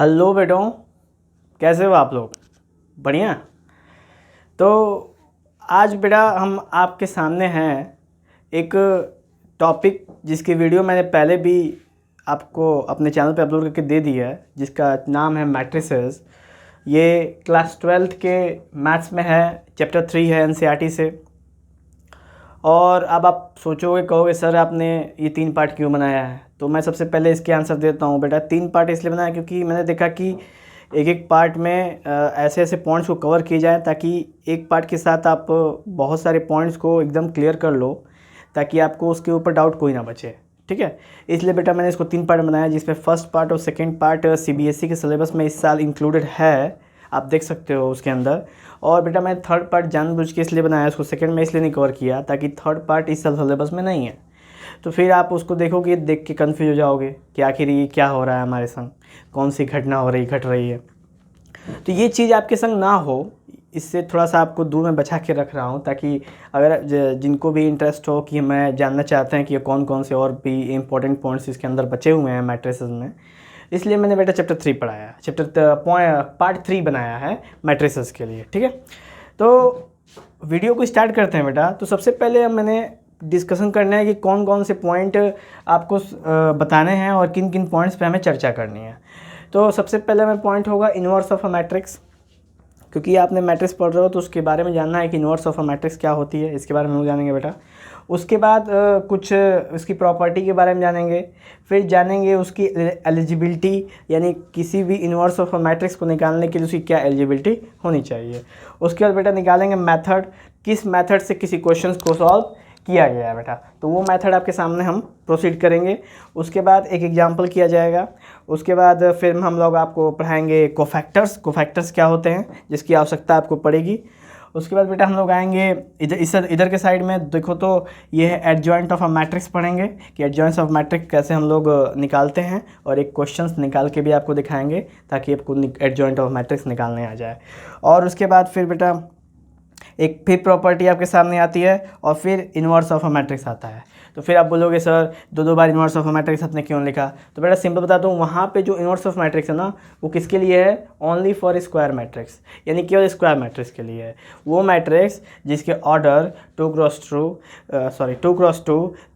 Hello बेटों, कैसे हो आप लोग? बढ़िया। तो आज बेटा हम आपके सामने हैं एक टॉपिक जिसकी वीडियो मैंने पहले भी आपको अपने चैनल पे अपलोड करके दे दी है, जिसका नाम है मैट्रिसेस। ये क्लास 12th के मैथ्स में है, चैप्टर 3 है एनसीईआरटी से। और अब आप सोचोगे, कहोगे सर आपने ये 3 पार्ट क्यों बनाया है? तो मैं सबसे पहले इसके आंसर देता हूँ। बेटा 3 पार्ट इसलिए बनाया क्योंकि मैंने देखा कि एक एक पार्ट में ऐसे ऐसे पॉइंट्स को कवर किए जाएँ ताकि एक पार्ट के साथ आप बहुत सारे पॉइंट्स को एकदम क्लियर कर लो, ताकि आपको उसके ऊपर डाउट कोई ना बचे। ठीक है, इसलिए बेटा मैंने इसको 3 पार्ट बनाया, जिसमें फर्स्ट पार्ट और सेकेंड पार्ट सीबीएसई के सिलेबस में इस साल इंक्लूडेड है, आप देख सकते हो उसके अंदर। और बेटा मैं थर्ड पार्ट जानबूझ के इसलिए बनाया, उसको सेकंड में इसलिए नहीं कवर किया ताकि थर्ड पार्ट इस साल सिलेबस में नहीं है। तो फिर आप उसको देखोगे, देख के कंफ्यूज हो जाओगे कि आखिर ये क्या हो रहा है हमारे संग, कौन सी घटना हो रही घट रही है। तो ये चीज़ आपके संग ना हो, इससे थोड़ा सा आपको दूर में बचा के रख रहा हूँ, ताकि अगर जिनको भी इंटरेस्ट हो कि मैं जानना चाहते हैं कि कौन कौन से और भी इम्पोर्टेंट पॉइंट्स इसके अंदर बचे हुए हैं मैट्रिसेस में, इसलिए मैंने बेटा चैप्टर 3 पढ़ाया है, पार्ट 3 बनाया है मैट्रिसेस के लिए। ठीक है, तो वीडियो को स्टार्ट करते हैं बेटा। तो सबसे पहले मैंने डिस्कशन करना है कि कौन कौन से पॉइंट आपको बताने हैं और किन किन पॉइंट्स पे हमें चर्चा करनी है। तो सबसे पहले मैं पॉइंट होगा इन्वर्स ऑफ अ मैट्रिक्स, क्योंकि आपने मैट्रिक्स पढ़ रहे हो तो उसके बारे में जानना है कि इन्वर्स ऑफ अ मैट्रिक्स क्या होती है, इसके बारे में हम जानेंगे बेटा। उसके बाद कुछ उसकी प्रॉपर्टी के बारे में जानेंगे, फिर जानेंगे उसकी एलिजिबिलिटी, यानी किसी भी इन्वर्स ऑफ अ मैट्रिक्स को निकालने के लिए उसकी क्या एलिजिबिलिटी होनी चाहिए। उसके बाद बेटा निकालेंगे मेथड, किस मेथड से किसी क्वेश्चन को सॉल्व किया गया है बेटा, तो वो मेथड आपके सामने हम प्रोसीड करेंगे। उसके बाद एक एग्जांपल किया जाएगा। उसके बाद फिर हम लोग आपको पढ़ाएंगे कोफैक्टर्स क्या होते हैं, जिसकी आवश्यकता आपको पड़ेगी। उसके बाद बेटा हम लोग आएंगे इधर के साइड में देखो, तो ये है एडजॉइंट ऑफ अ मैट्रिक्स पढ़ेंगे कि एडजॉइंट्स ऑफ मैट्रिक्स कैसे हम लोग निकालते हैं, और एक क्वेश्चंस निकाल के भी आपको दिखाएंगे ताकि आपको एडजॉइंट ऑफ मैट्रिक्स निकालने आ जाए। और उसके बाद फिर बेटा एक फिर प्रॉपर्टी आपके सामने आती है, और फिर इन्वर्स ऑफ अ मैट्रिक्स आता है। तो फिर आप बोलोगे सर दो बार इन्वर्स ऑफ अ मैट्रिक्स आपने क्यों लिखा? तो बेटा सिंपल बता दूं, वहाँ पे जो इन्वर्स ऑफ मैट्रिक्स है ना, वो किसके लिए है? ओनली फॉर स्क्वायर मैट्रिक्स, यानी केवल स्क्वायर मैट्रिक्स के लिए है। वो मैट्रिक्स जिसके ऑर्डर 2x2,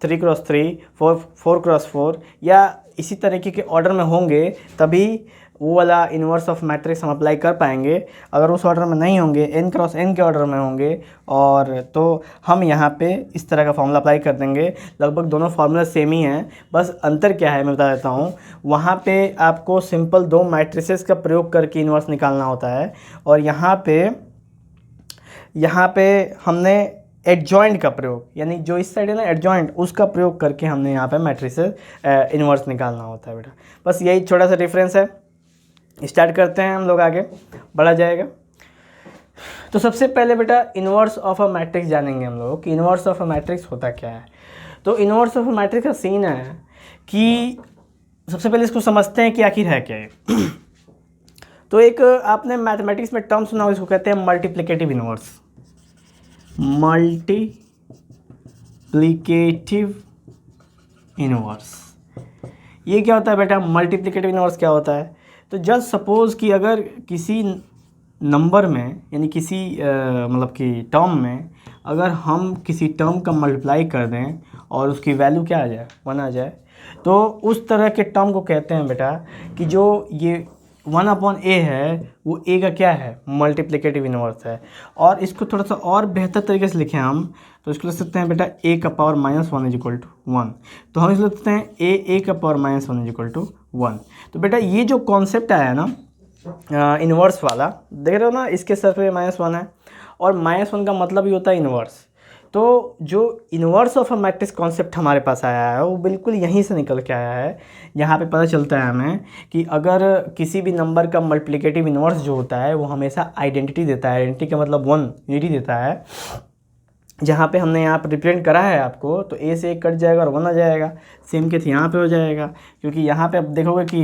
3x3, 4x4 या इसी तरीके के ऑर्डर में होंगे, तभी वो वाला इन्वर्स ऑफ मैट्रिक्स हम अप्लाई कर पाएंगे। अगर उस ऑर्डर में नहीं होंगे, n क्रॉस n के ऑर्डर में होंगे, और तो हम यहाँ पे इस तरह का फॉर्मूला अप्लाई कर देंगे। लगभग दोनों फार्मूला सेम ही हैं, बस अंतर क्या है मैं बता देता हूँ। वहाँ पे आपको सिंपल 2 मैट्रिसेस का प्रयोग करके इन्वर्स निकालना होता है, और यहाँ पे हमने एडजॉइंट का प्रयोग, यानी जो इस साइड है ना एडजॉइंट, उसका प्रयोग करके हमने यहाँ पे मैट्रिसेस इन्वर्स निकालना होता है बेटा। बस यही छोटा सा डिफरेंस है। स्टार्ट करते हैं, हम लोग आगे बढ़ा जाएगा। तो सबसे पहले बेटा इन्वर्स ऑफ अ मैट्रिक्स जानेंगे हम लोग कि इन्वर्स ऑफ अ मैट्रिक्स होता क्या है। तो इन्वर्स ऑफ अ मैट्रिक्स का सीन है कि सबसे पहले इसको समझते हैं कि आखिर है क्या है। तो एक आपने मैथमेटिक्स में टर्म सुना हो, इसको कहते हैं मल्टीप्लिकेटिव इन्वर्स। मल्टीप्लिकेटिव इन्वर्स, ये क्या होता है बेटा? मल्टीप्लिकेटिव इन्वर्स क्या होता है? तो जस्ट सपोज कि अगर किसी नंबर में, यानी किसी मतलब कि टर्म में, अगर हम किसी टर्म का मल्टीप्लाई कर दें और उसकी वैल्यू क्या आ जाए? 1 आ जाए, तो उस तरह के टर्म को कहते हैं बेटा कि जो ये 1/a है, वो a का क्या है? मल्टीप्लिकेटिव इन्वर्स है। और इसको थोड़ा सा और बेहतर तरीके से लिखें हम, तो इसको लिख सकते हैं बेटा a का पावर -1 = 1। तो हम इसको लिख सकते हैं a का पावर -1 = 1। तो बेटा ये जो कॉन्सेप्ट आया है ना इन्वर्स वाला, देख रहे हो ना, इसके सर पे -1 है, और -1 का मतलब ही होता है इन्वर्स। तो जो inverse of a matrix concept हमारे पास आया है, वो बिल्कुल यहीं से निकल के आया है। यहाँ पे पता चलता है हमें कि अगर किसी भी नंबर का मल्टीप्लिकेटिव इन्वर्स जो होता है, वो हमेशा आइडेंटिटी देता है। आइडेंटिटी का मतलब 1 यूनिटी देता है। जहाँ पे हमने यहाँ पर रिप्रेजेंट करा है आपको, तो a से 1 कट जाएगा और 1 आ जाएगा। सेम केस यहाँ पे हो जाएगा, क्योंकि यहाँ पे आप देखोगे कि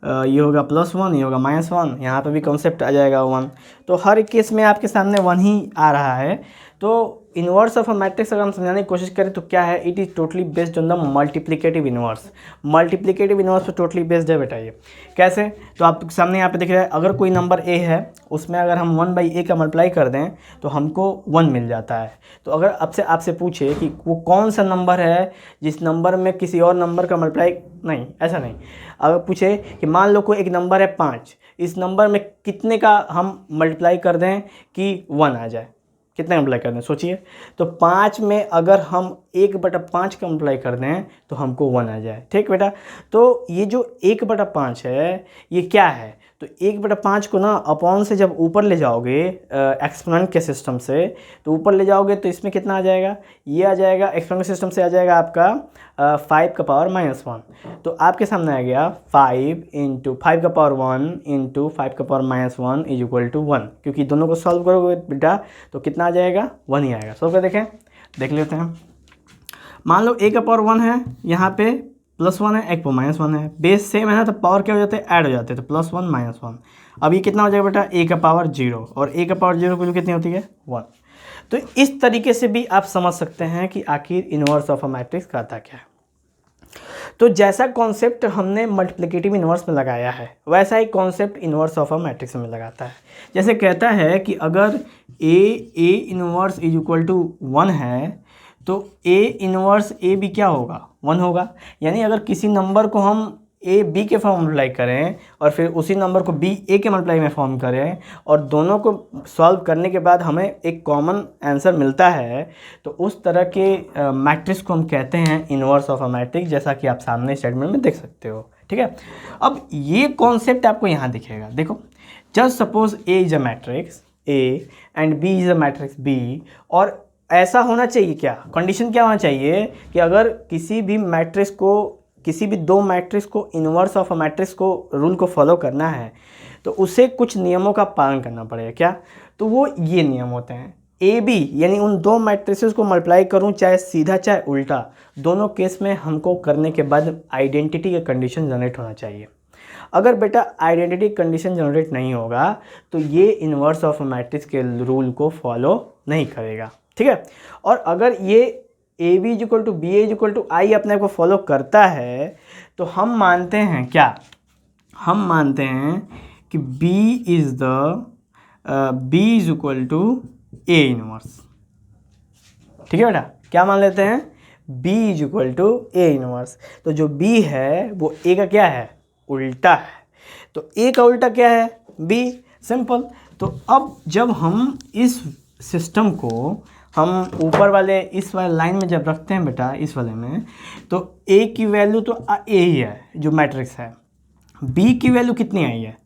ये होगा +1, ये होगा -1, यहाँ पे भी कॉन्सेप्ट आ जाएगा 1। तो हर केस में आपके सामने 1 ही आ रहा है। तो इन्वर्स ऑफ अ मैट्रिक्स अगर हम समझाने की कोशिश करें तो क्या है, it is totally based on the multiplicative inverse. Multiplicative inverse पे टोटली बेस्ड है बेटा। ये कैसे, तो आप सामने यहाँ पे देख रहे हैं, अगर कोई नंबर ए है उसमें अगर हम 1/a का मल्टीप्लाई कर दें तो हमको 1 मिल जाता है। तो अगर आपसे पूछे कि वो कौन सा नंबर है जिस नंबर में किसी और नंबर का मल्टीप्लाई, नहीं ऐसा नहीं, अगर पूछे कि मान लो कोई एक नंबर है 5, इस नंबर में कितने का हम मल्टीप्लाई कर दें कि 1 आ जाए, कितने मल्टीप्लाई कर दें सोचिए। तो 5 में अगर हम 1/5 का मल्टीप्लाई कर दें तो हमको 1 आ जाए। ठीक बेटा, तो ये जो 1/5 है ये क्या है, तो 1/5 को ना अपॉन से जब ऊपर ले जाओगे एक्सपोनेंट के सिस्टम से, तो ऊपर ले जाओगे तो इसमें कितना आ जाएगा, ये आ जाएगा एक्सपोनेंट सिस्टम से आ जाएगा आपका 5 का पावर -1। तो आपके सामने आ गया 5 × 5 का पावर 1 × 5 का पावर -1 = 1, क्योंकि दोनों को सॉल्व करोगे बेटा तो कितना आ जाएगा, 1 ही आएगा। सॉल्व कर देख लेते हैं। मान लो a का पावर 1 है, यहाँ पे +1 है, एक पावर -1 है, बेस सेम है ना, तो पावर क्या हो जाते हैं, ऐड हो जाते हैं, तो +1 -1। अब ये कितना हो जाएगा बेटा, a का पावर 0, और a का पावर 0 की वैल्यू कितनी होती है, 1। तो इस तरीके से भी आप समझ सकते हैं कि आखिर इन्वर्स ऑफ अ मैट्रिक्स का आता क्या है। तो जैसा कॉन्सेप्ट हमने मल्टीप्लिकेटिव इन्वर्स में लगाया है वैसा ही concept inverse of a matrix में लगाता है। जैसे कहता है कि अगर a इन्वर्स = 1 है तो a इन्वर्स a भी क्या होगा, 1 होगा। यानी अगर किसी नंबर को हम a b के फॉर्म मल्टीप्लाई करें और फिर उसी नंबर को b a के मल्टीप्लाई में फॉर्म करें और दोनों को सॉल्व करने के बाद हमें एक कॉमन आंसर मिलता है, तो उस तरह के मैट्रिक्स को हम कहते हैं इन्वर्स ऑफ अ मैट्रिक्स, जैसा कि आप सामने स्टेटमेंट में देख सकते हो। ठीक है, अब ये कॉन्सेप्ट आपको यहाँ दिखेगा। देखो, just suppose a is a matrix a and b is a matrix b, और ऐसा होना चाहिए, क्या कंडीशन क्या होना चाहिए कि अगर किसी भी मैट्रिक्स को, किसी भी दो मैट्रिक्स को इन्वर्स ऑफ अ मैट्रिक्स को रूल को फॉलो करना है तो उसे कुछ नियमों का पालन करना पड़ेगा। क्या, तो वो ये नियम होते हैं, ए बी यानी उन दो मैट्रिसेस को मल्टीप्लाई करूं चाहे सीधा चाहे उल्टा, दोनों केस में हमको करने के बाद आइडेंटिटी का कंडीशन जनरेट होना चाहिए। अगर बेटा आइडेंटिटी कंडीशन जनरेट नहीं होगा तो ये इन्वर्स ऑफ मैट्रिक्स के रूल को फॉलो नहीं करेगा। ठीक है, और अगर ये ए बी = बी ए = आई अपने को फॉलो करता है तो हम मानते हैं क्या, हम मानते हैं कि B इज़ ए इन्वर्स। ठीक है बेटा, क्या मान लेते हैं, B = ए इन्वर्स। तो जो B है वो A का क्या है, उल्टा है। तो A का उल्टा क्या है, B, सिंपल। तो अब जब हम इस सिस्टम को हम ऊपर वाले इस वाले लाइन में जब रखते हैं बेटा, इस वाले में, तो A की वैल्यू तो A ही है जो मैट्रिक्स है, B की वैल्यू कितनी आई है,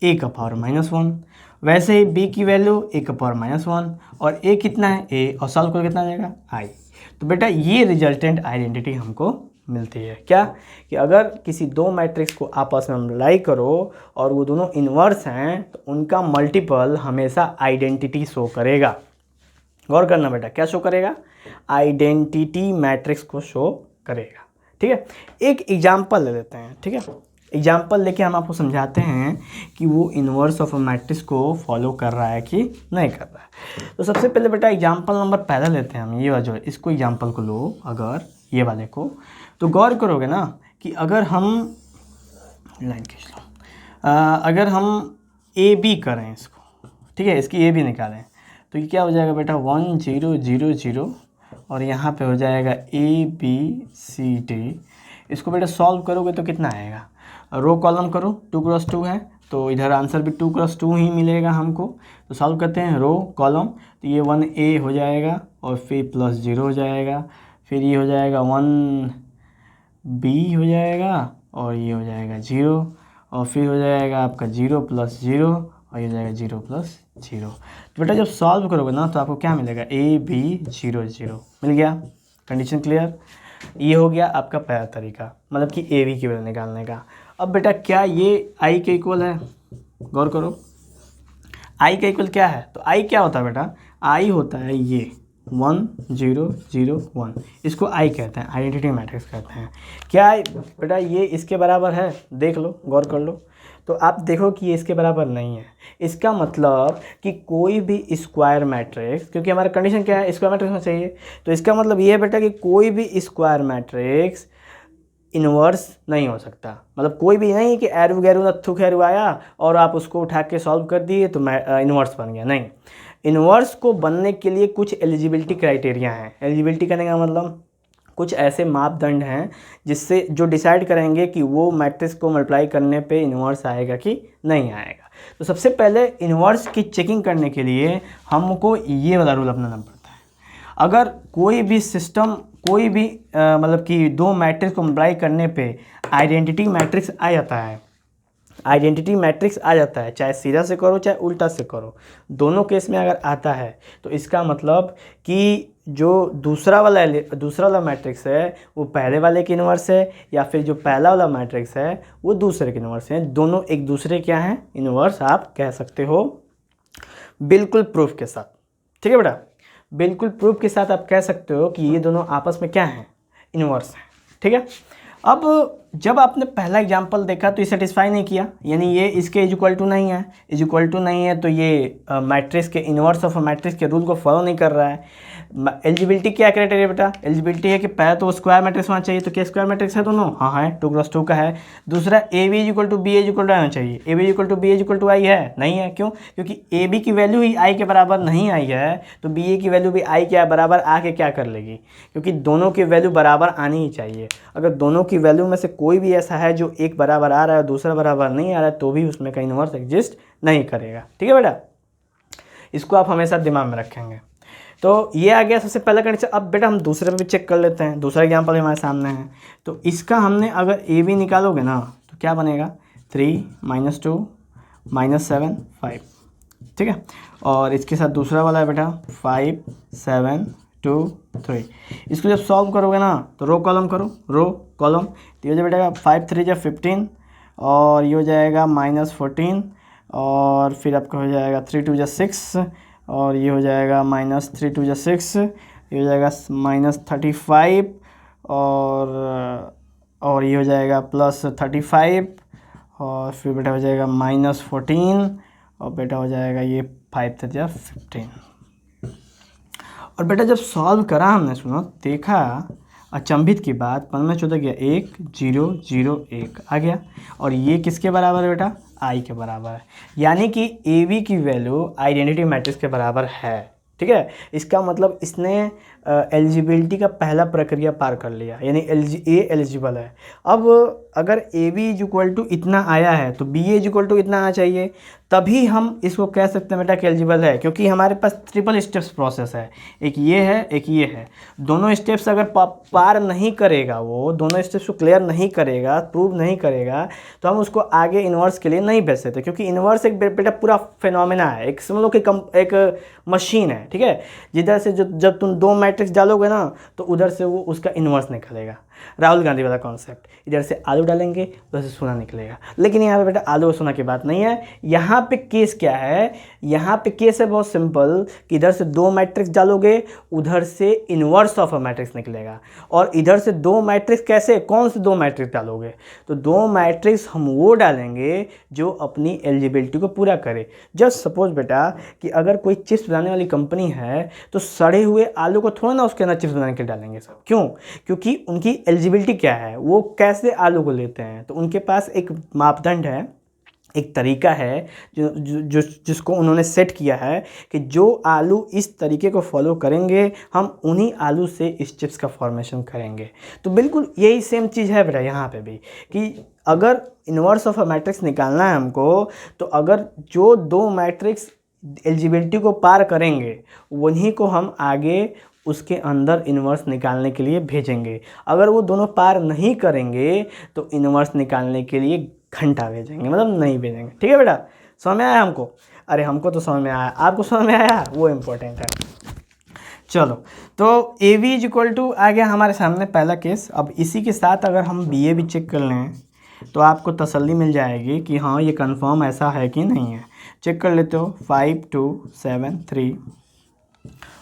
A का पावर -1, वैसे ही B की वैल्यू A का पावर -1, और A कितना है, A, और सॉल्व करो कितना आ जाएगा, I। तो बेटा ये रिजल्टेंट आइडेंटिटी हमको मिलती है। क्या, कि अगर किसी दो मैट्रिक्स को आपस में मल्टीप्लाई करो और वो दोनों इन्वर्स हैं तो उनका मल्टीपल हमेशा आइडेंटिटी शो करेगा। गौर करना बेटा, क्या शो करेगा, आइडेंटिटी मैट्रिक्स को शो करेगा। ठीक है, एक एग्जांपल ले लेते हैं। ठीक है, एग्जांपल लेके हम आपको समझाते हैं कि वो इन्वर्स ऑफ अ मैट्रिक्स को फॉलो कर रहा है कि नहीं कर रहा है। तो सबसे पहले बेटा एग्जांपल नंबर पहला लेते हैं हम, ये वाला जो है, इसको एग्जांपल को लो, अगर ये वाले को, तो गौर करोगे ना कि अगर हम लाइन खींच लो, अगर हम ए बी करें इसको, ठीक है, इसकी ए बी निकालें तो ये क्या हो जाएगा बेटा, 1 0 0 0, और यहाँ पे हो जाएगा ABCD। इसको बेटा सॉल्व करोगे तो कितना आएगा, रो कॉलम करो, 2 × 2 है तो इधर आंसर भी 2 × 2 ही मिलेगा हमको। तो सॉल्व करते हैं रो कॉलम, तो ये 1A हो जाएगा और फिर +0 हो जाएगा, फिर ये हो जाएगा 1B हो जाएगा और ये हो जाएगा 0, और फिर हो जाएगा आपका 0 + 0 और ये हो जाएगा 0 + 0। तो बेटा जब सॉल्व करोगे ना तो आपको क्या मिलेगा, AB 0 0 मिल गया। कंडीशन क्लियर, ये हो गया आपका पहला तरीका, मतलब कि AB की वैल्यू निकालने का। अब बेटा क्या ये I के इक्वल है, गौर करो, I का इक्वल क्या है, तो I क्या होता है बेटा, I होता है ये 1 0 0 1, इसको I कहते हैं, आइडेंटिटी मैट्रिक्स कहते हैं। क्या बेटा ये इसके बराबर है, देख लो, गौर कर लो, तो आप देखो कि ये इसके बराबर नहीं है। इसका मतलब कि कोई भी स्क्वायर मैट्रिक्स, क्योंकि हमारा कंडीशन क्या है, स्क्वायर मैट्रिक्स में चाहिए, तो इसका मतलब ये है बेटा कि कोई भी स्क्वायर मैट्रिक्स इन्वर्स नहीं हो सकता। मतलब कोई भी नहीं कि एरू गैरू नत्थु खैरू आया और आप उसको उठा के सॉल्व कर दिए तो इन्वर्स बन गया, नहीं। इन्वर्स को बनने के लिए कुछ एलिजिबिलिटी क्राइटेरिया हैं। एलिजिबिलिटी करने का मतलब कुछ ऐसे मापदंड हैं जिससे जो डिसाइड करेंगे कि वो मैट्रिक्स को मल्टीप्लाई करने पे इन्वर्स आएगा कि नहीं आएगा। तो सबसे पहले इन्वर्स की चेकिंग करने के लिए हमको ये वाला रूल अपनाना पड़ता है। अगर कोई भी सिस्टम, कोई भी मतलब कि दो मैट्रिक्स को मल्टीप्लाई करने पे आइडेंटिटी मैट्रिक्स आ जाता है, आइडेंटिटी मैट्रिक्स आ जाता है, चाहे सीधा से करो चाहे उल्टा से करो, दोनों केस में अगर आता है तो इसका मतलब कि जो दूसरा वाला मैट्रिक्स है वो पहले वाले के इन्वर्स है, या फिर जो पहला वाला मैट्रिक्स है वो दूसरे के इन्वर्स है। दोनों एक दूसरे क्या हैं, इन्वर्स आप कह सकते हो, बिल्कुल प्रूफ के साथ। ठीक है बेटा, बिल्कुल प्रूफ के साथ आप कह सकते हो कि ये दोनों आपस में क्या हैं, इन्वर्स हैं। ठीक है, अब जब आपने पहला एग्जाम्पल देखा तो ये सेटिस्फाई नहीं किया, यानी ये इसके इज इक्वल टू नहीं है, इज इक्वल टू नहीं है, तो ये मैट्रिक्स के इन्वर्स ऑफ मैट्रिक्स के रूल को फॉलो नहीं कर रहा है। एलिजिबिलिटी क्या क्राइटेरिया बेटा, एलिजिबिलिटी है कि पहले तो स्क्वायर मैट्रिक्स होना चाहिए, तो क्या स्क्वायर मैट्रिक्स है दोनों, हाँ है, 2x2 का है। दूसरा A B is equal to B is equal to आना चाहिए, A B is equal to B is equal to I है, नहीं है, क्यों, क्योंकि ए बी की वैल्यू ही आई के बराबर नहीं आई है, तो बी ए की वैल्यू भी आई के बराबर आके क्या कर लेगी, क्योंकि दोनों की वैल्यू बराबर आनी ही चाहिए। अगर दोनों की वैल्यू में से कोई भी ऐसा है जो एक बराबर आ रहा है दूसरा बराबर नहीं आ रहा है, तो भी उसमें का इन्वर्स एग्जिस्ट नहीं करेगा। ठीक है बेटा, इसको आप हमेशा दिमाग में रखेंगे। तो ये आ गया सबसे पहला कंडीशन। अब बेटा हम दूसरे पे भी चेक कर लेते हैं, दूसरा एग्जाम्पल हमारे सामने है। तो इसका हमने अगर ए बी निकालोगे ना तो क्या बनेगा, 3 - 2 - 7 5। ठीक है, और इसके साथ दूसरा वाला है बेटा 5 7 2 3। इसको जब सॉल्व करोगे ना तो रो कॉलम करो, रो कॉलम, तो ये हो जाएगा 5 3 = 15, और ये हो जाएगा -14, और फिर आपका हो जाएगा 3 2 = 6, और ये हो जाएगा -3 2 = 6, ये हो जाएगा -35, और ये हो जाएगा +35, और फिर बेटा हो जाएगा -14, और बेटा हो जाएगा ये 5 3 = 15। और बेटा जब सॉल्व करा हमने, सुनो, देखा, अचंभित की बात, 15 14 गया 1 0 0 1 आ गया, और ये किसके बराबर है बेटा, आई के बराबर है, यानी कि ए बी की वैल्यू आइडेंटिटी मैट्रिक्स के बराबर है। ठीक है, इसका मतलब इसने एलिजिबिलिटी का पहला प्रक्रिया पार कर लिया, यानी ए एलिजिबल है। अब अगर a B is equal to इतना आया है तो बी इज इक्वल टू इतना आना चाहिए, तभी हम इसको कह सकते हैं बेटा कि एलिजिबल है, क्योंकि हमारे पास ट्रिपल स्टेप्स प्रोसेस है, एक ये है एक ये है। दोनों स्टेप्स अगर पार नहीं करेगा, वो दोनों स्टेप्स को क्लियर नहीं करेगा, प्रूव नहीं करेगा, तो हम उसको आगे इन्वर्स के लिए नहीं भेज सकते, क्योंकि इन्वर्स एक बेटा पूरा फिनोमेना है, एक समझ लो कि एक मशीन है। ठीक है, जिधर से जब तुम दो मैट्रिक्स डालोगे ना तो उधर से वो उसका इन्वर्स निकलेगा, राहुल गांधी वाला कॉन्सेप्ट, इधर से आलू डालेंगे उधर से सोना निकलेगा। लेकिन यहाँ पे बेटा आलू और सोना की बात नहीं है, यहाँ पे केस क्या है, यहाँ पे केस है बहुत सिंपल कि इधर से दो मैट्रिक्स डालोगे उधर से इन्वर्स ऑफ अ मैट्रिक्स निकलेगा, और इधर से दो मैट्रिक्स कैसे, कौन से दो मैट्रिक्स डालोगे, तो दो मैट्रिक्स हम वो डालेंगे जो अपनी एलिजिबिलिटी को पूरा करे। जस्ट सपोज बेटा कि अगर कोई चिप्स बनाने वाली कंपनी है तो सड़े हुए आलू को थोड़ा ना उसके अंदर चिप्स बनाने के लिए डालेंगे सब, क्यों, क्योंकि उनकी एलिजिबिलिटी क्या है, वो कैसे आलू को लेते हैं, तो उनके पास एक मापदंड है, एक तरीका है जिसको उन्होंने सेट किया है कि जो आलू इस तरीके को फॉलो करेंगे हम उन्हीं आलू से इस चिप्स का फॉर्मेशन करेंगे। तो बिल्कुल यही सेम चीज़ है बेटा यहाँ पे भी, कि अगर इन्वर्स ऑफ अ मैट्रिक्स निकालना है हमको, तो अगर जो दो मैट्रिक्स एलिजिबिलिटी को पार करेंगे उन्हीं को हम आगे उसके अंदर इन्वर्स निकालने के लिए भेजेंगे। अगर वो दोनों पार नहीं करेंगे तो इन्वर्स निकालने के लिए घंटा भेजेंगे, मतलब नहीं भेजेंगे। ठीक है बेटा, समझ में आया हमको, अरे हमको तो समझ में आया, आपको समझ में आया, वो इम्पोर्टेंट है। चलो, तो A B is equal to आ गया हमारे सामने पहला केस। अब इसी के साथ अगर हम बी ए भी चेक कर लें तो आपको तसल्ली मिल जाएगी कि हाँ ये कंफर्म ऐसा है कि नहीं है। चेक कर लेते हो, 5 2 7 3,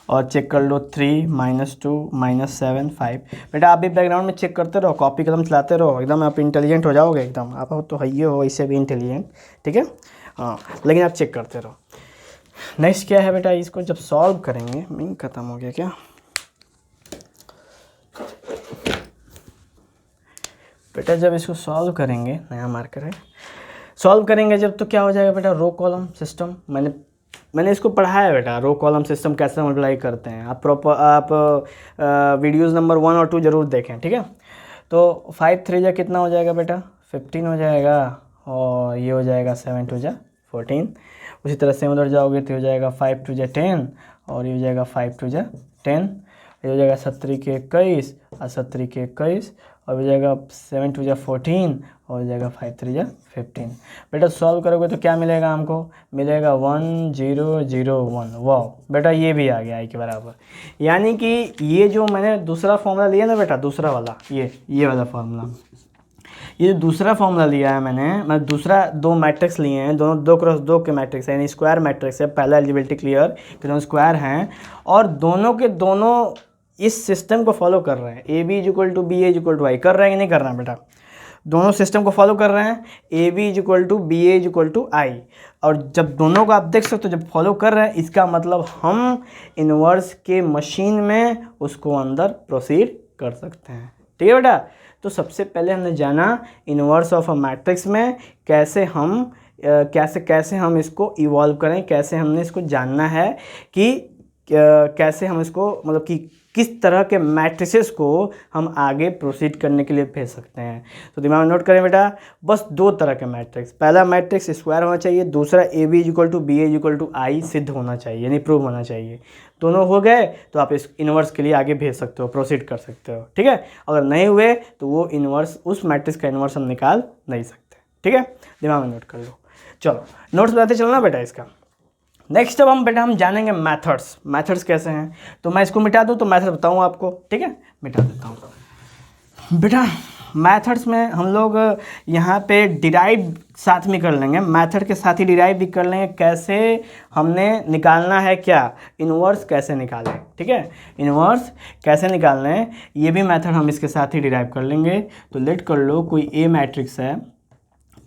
और चेक कर लो 3 -2 -7 5। बेटा आप भी बैकग्राउंड में चेक करते रहो, कॉपी कलम चलाते रहो, एकदम आप इंटेलिजेंट हो जाओगे एकदम। आप तो है ही हो इससे भी इंटेलिजेंट, ठीक है। हाँ लेकिन आप चेक करते रहो। नेक्स्ट क्या है बेटा, इसको जब सॉल्व करेंगे, मीन ख़त्म हो गया क्या बेटा, जब इसको सॉल्व करेंगे, नया मार्कर है, सॉल्व करेंगे जब, तो क्या हो जाएगा बेटा, रो कॉलम सिस्टम। मैंने इसको पढ़ाया है बेटा, रो कॉलम सिस्टम कैसे मल्टीप्लाई करते हैं। आप वीडियोस नंबर 1 और 2 ज़रूर देखें, ठीक है। तो 5 3 जा कितना हो जाएगा बेटा, 15 हो जाएगा, और ये हो जाएगा 7 2 जा 14। उसी तरह से उधर जाओगे तो हो जाएगा 5 2 जा 10, और ये हो जाएगा 5 2 जा 10, ये हो जाएगा 17 के 21 और 17 के 21, और हो जाएगा 7 2 जा 14, और हो जाएगा 5 3 जा 15। बेटा सॉल्व करोगे तो क्या मिलेगा हमको, मिलेगा 1 0 0 1। वाह बेटा ये भी आ गया आई के बराबर। यानी कि ये जो मैंने दूसरा फॉर्मूला लिया ना बेटा, दूसरा वाला, ये वाला फॉर्मूला, ये जो दूसरा फॉर्मूला लिया है मैं दूसरा 2 मैट्रिक्स लिए हैं, दोनों 2x2 के मैट्रिक्स हैं, यानी स्क्वायर मैट्रिक्स है। पहला एलिजिबिलिटी क्लियर कि दोनों स्क्वायर हैं, और दोनों के दोनों इस सिस्टम को फॉलो कर रहे हैं। A B is equal to B A is equal to I कर रहे हैं कि नहीं कर रहे हैं बेटा, दोनों सिस्टम को फॉलो कर रहे हैं। A B is equal to B A is equal to I, और जब दोनों को आप देख सकते हो जब फॉलो कर रहे हैं, इसका मतलब हम इन्वर्स के मशीन में उसको अंदर प्रोसीड कर सकते हैं, ठीक है बेटा। तो सबसे पहले हमने जाना इन्वर्स ऑफ अ मैट्रिक्स में कैसे हम इसको इवॉल्व करें, कैसे हमने इसको जानना है कि कैसे हम इसको मतलब कि किस तरह के मैट्रिसेस को हम आगे प्रोसीड करने के लिए भेज सकते हैं। तो दिमाग में नोट करें बेटा, बस 2 तरह के मैट्रिक्स, पहला मैट्रिक्स स्क्वायर होना चाहिए, दूसरा A B is equal to B A is equal to I सिद्ध होना चाहिए, यानी प्रूव होना चाहिए। दोनों हो गए तो आप इस इन्वर्स के लिए आगे भेज सकते हो, प्रोसीड कर सकते हो, ठीक है। अगर नहीं हुए तो वो इन्वर्स, उस मैट्रिक्स का इन्वर्स हम निकाल नहीं सकते, ठीक है। दिमाग में नोट कर लो। चलो नोट्स बताते चलना बेटा इसका। नेक्स्ट अब हम जानेंगे मैथड्स कैसे हैं। तो मैं इसको मिटा दूँ तो मैथड बताऊँ आपको, ठीक है, मिटा देता हूँ बेटा। मैथड्स में हम लोग यहाँ पे डिराइव साथ में कर लेंगे, मैथड के साथ ही डिराइव भी कर लेंगे। कैसे हमने निकालना है, क्या इन्वर्स कैसे निकालें, ठीक है, इन्वर्स कैसे निकालना है, ये भी मैथड हम इसके साथ ही डिराइव कर लेंगे। तो लेट कर लो कोई ए मैट्रिक्स है,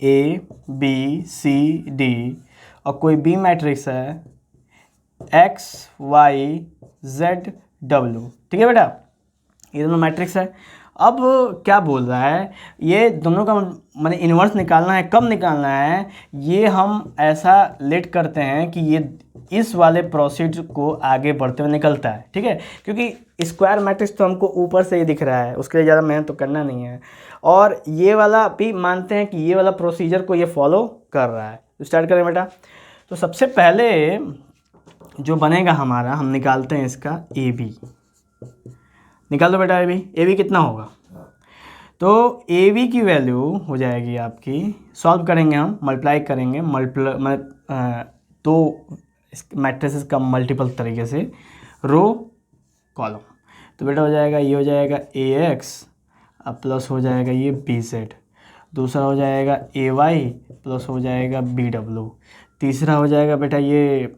ए बी सी डी, और कोई बी मैट्रिक्स है एक्स वाई जेड डब्ल्यू, ठीक है बेटा, ये दोनों मैट्रिक्स है। अब क्या बोल रहा है, ये दोनों का मैंने इन्वर्स निकालना है, कब निकालना है, ये हम ऐसा लेट करते हैं कि ये इस वाले प्रोसीड को आगे बढ़ते हुए निकलता है, ठीक है। क्योंकि स्क्वायर मैट्रिक्स तो हमको ऊपर से ही दिख रहा है, उसके लिए ज़्यादा मेहनत तो करना नहीं है, और ये वाला भी मानते हैं कि ये वाला प्रोसीजर को ये फॉलो कर रहा है। तो स्टार्ट करें बेटा। तो सबसे पहले जो बनेगा हमारा, हम निकालते हैं इसका ए बी, निकाल दो बेटा। ए बी कितना होगा, तो ए बी की वैल्यू हो जाएगी आपकी, सॉल्व करेंगे हम, मल्टीप्लाई करेंगे, तो मैट्रिसेस का मल्टीपल तरीके से, रो कॉलम। तो बेटा हो जाएगा, ये हो जाएगा ए एक्स प्लस हो जाएगा ये बी जेड, दूसरा हो जाएगा ए वाई प्लस हो जाएगा बी डब्ल्यू, तीसरा हो जाएगा बेटा ये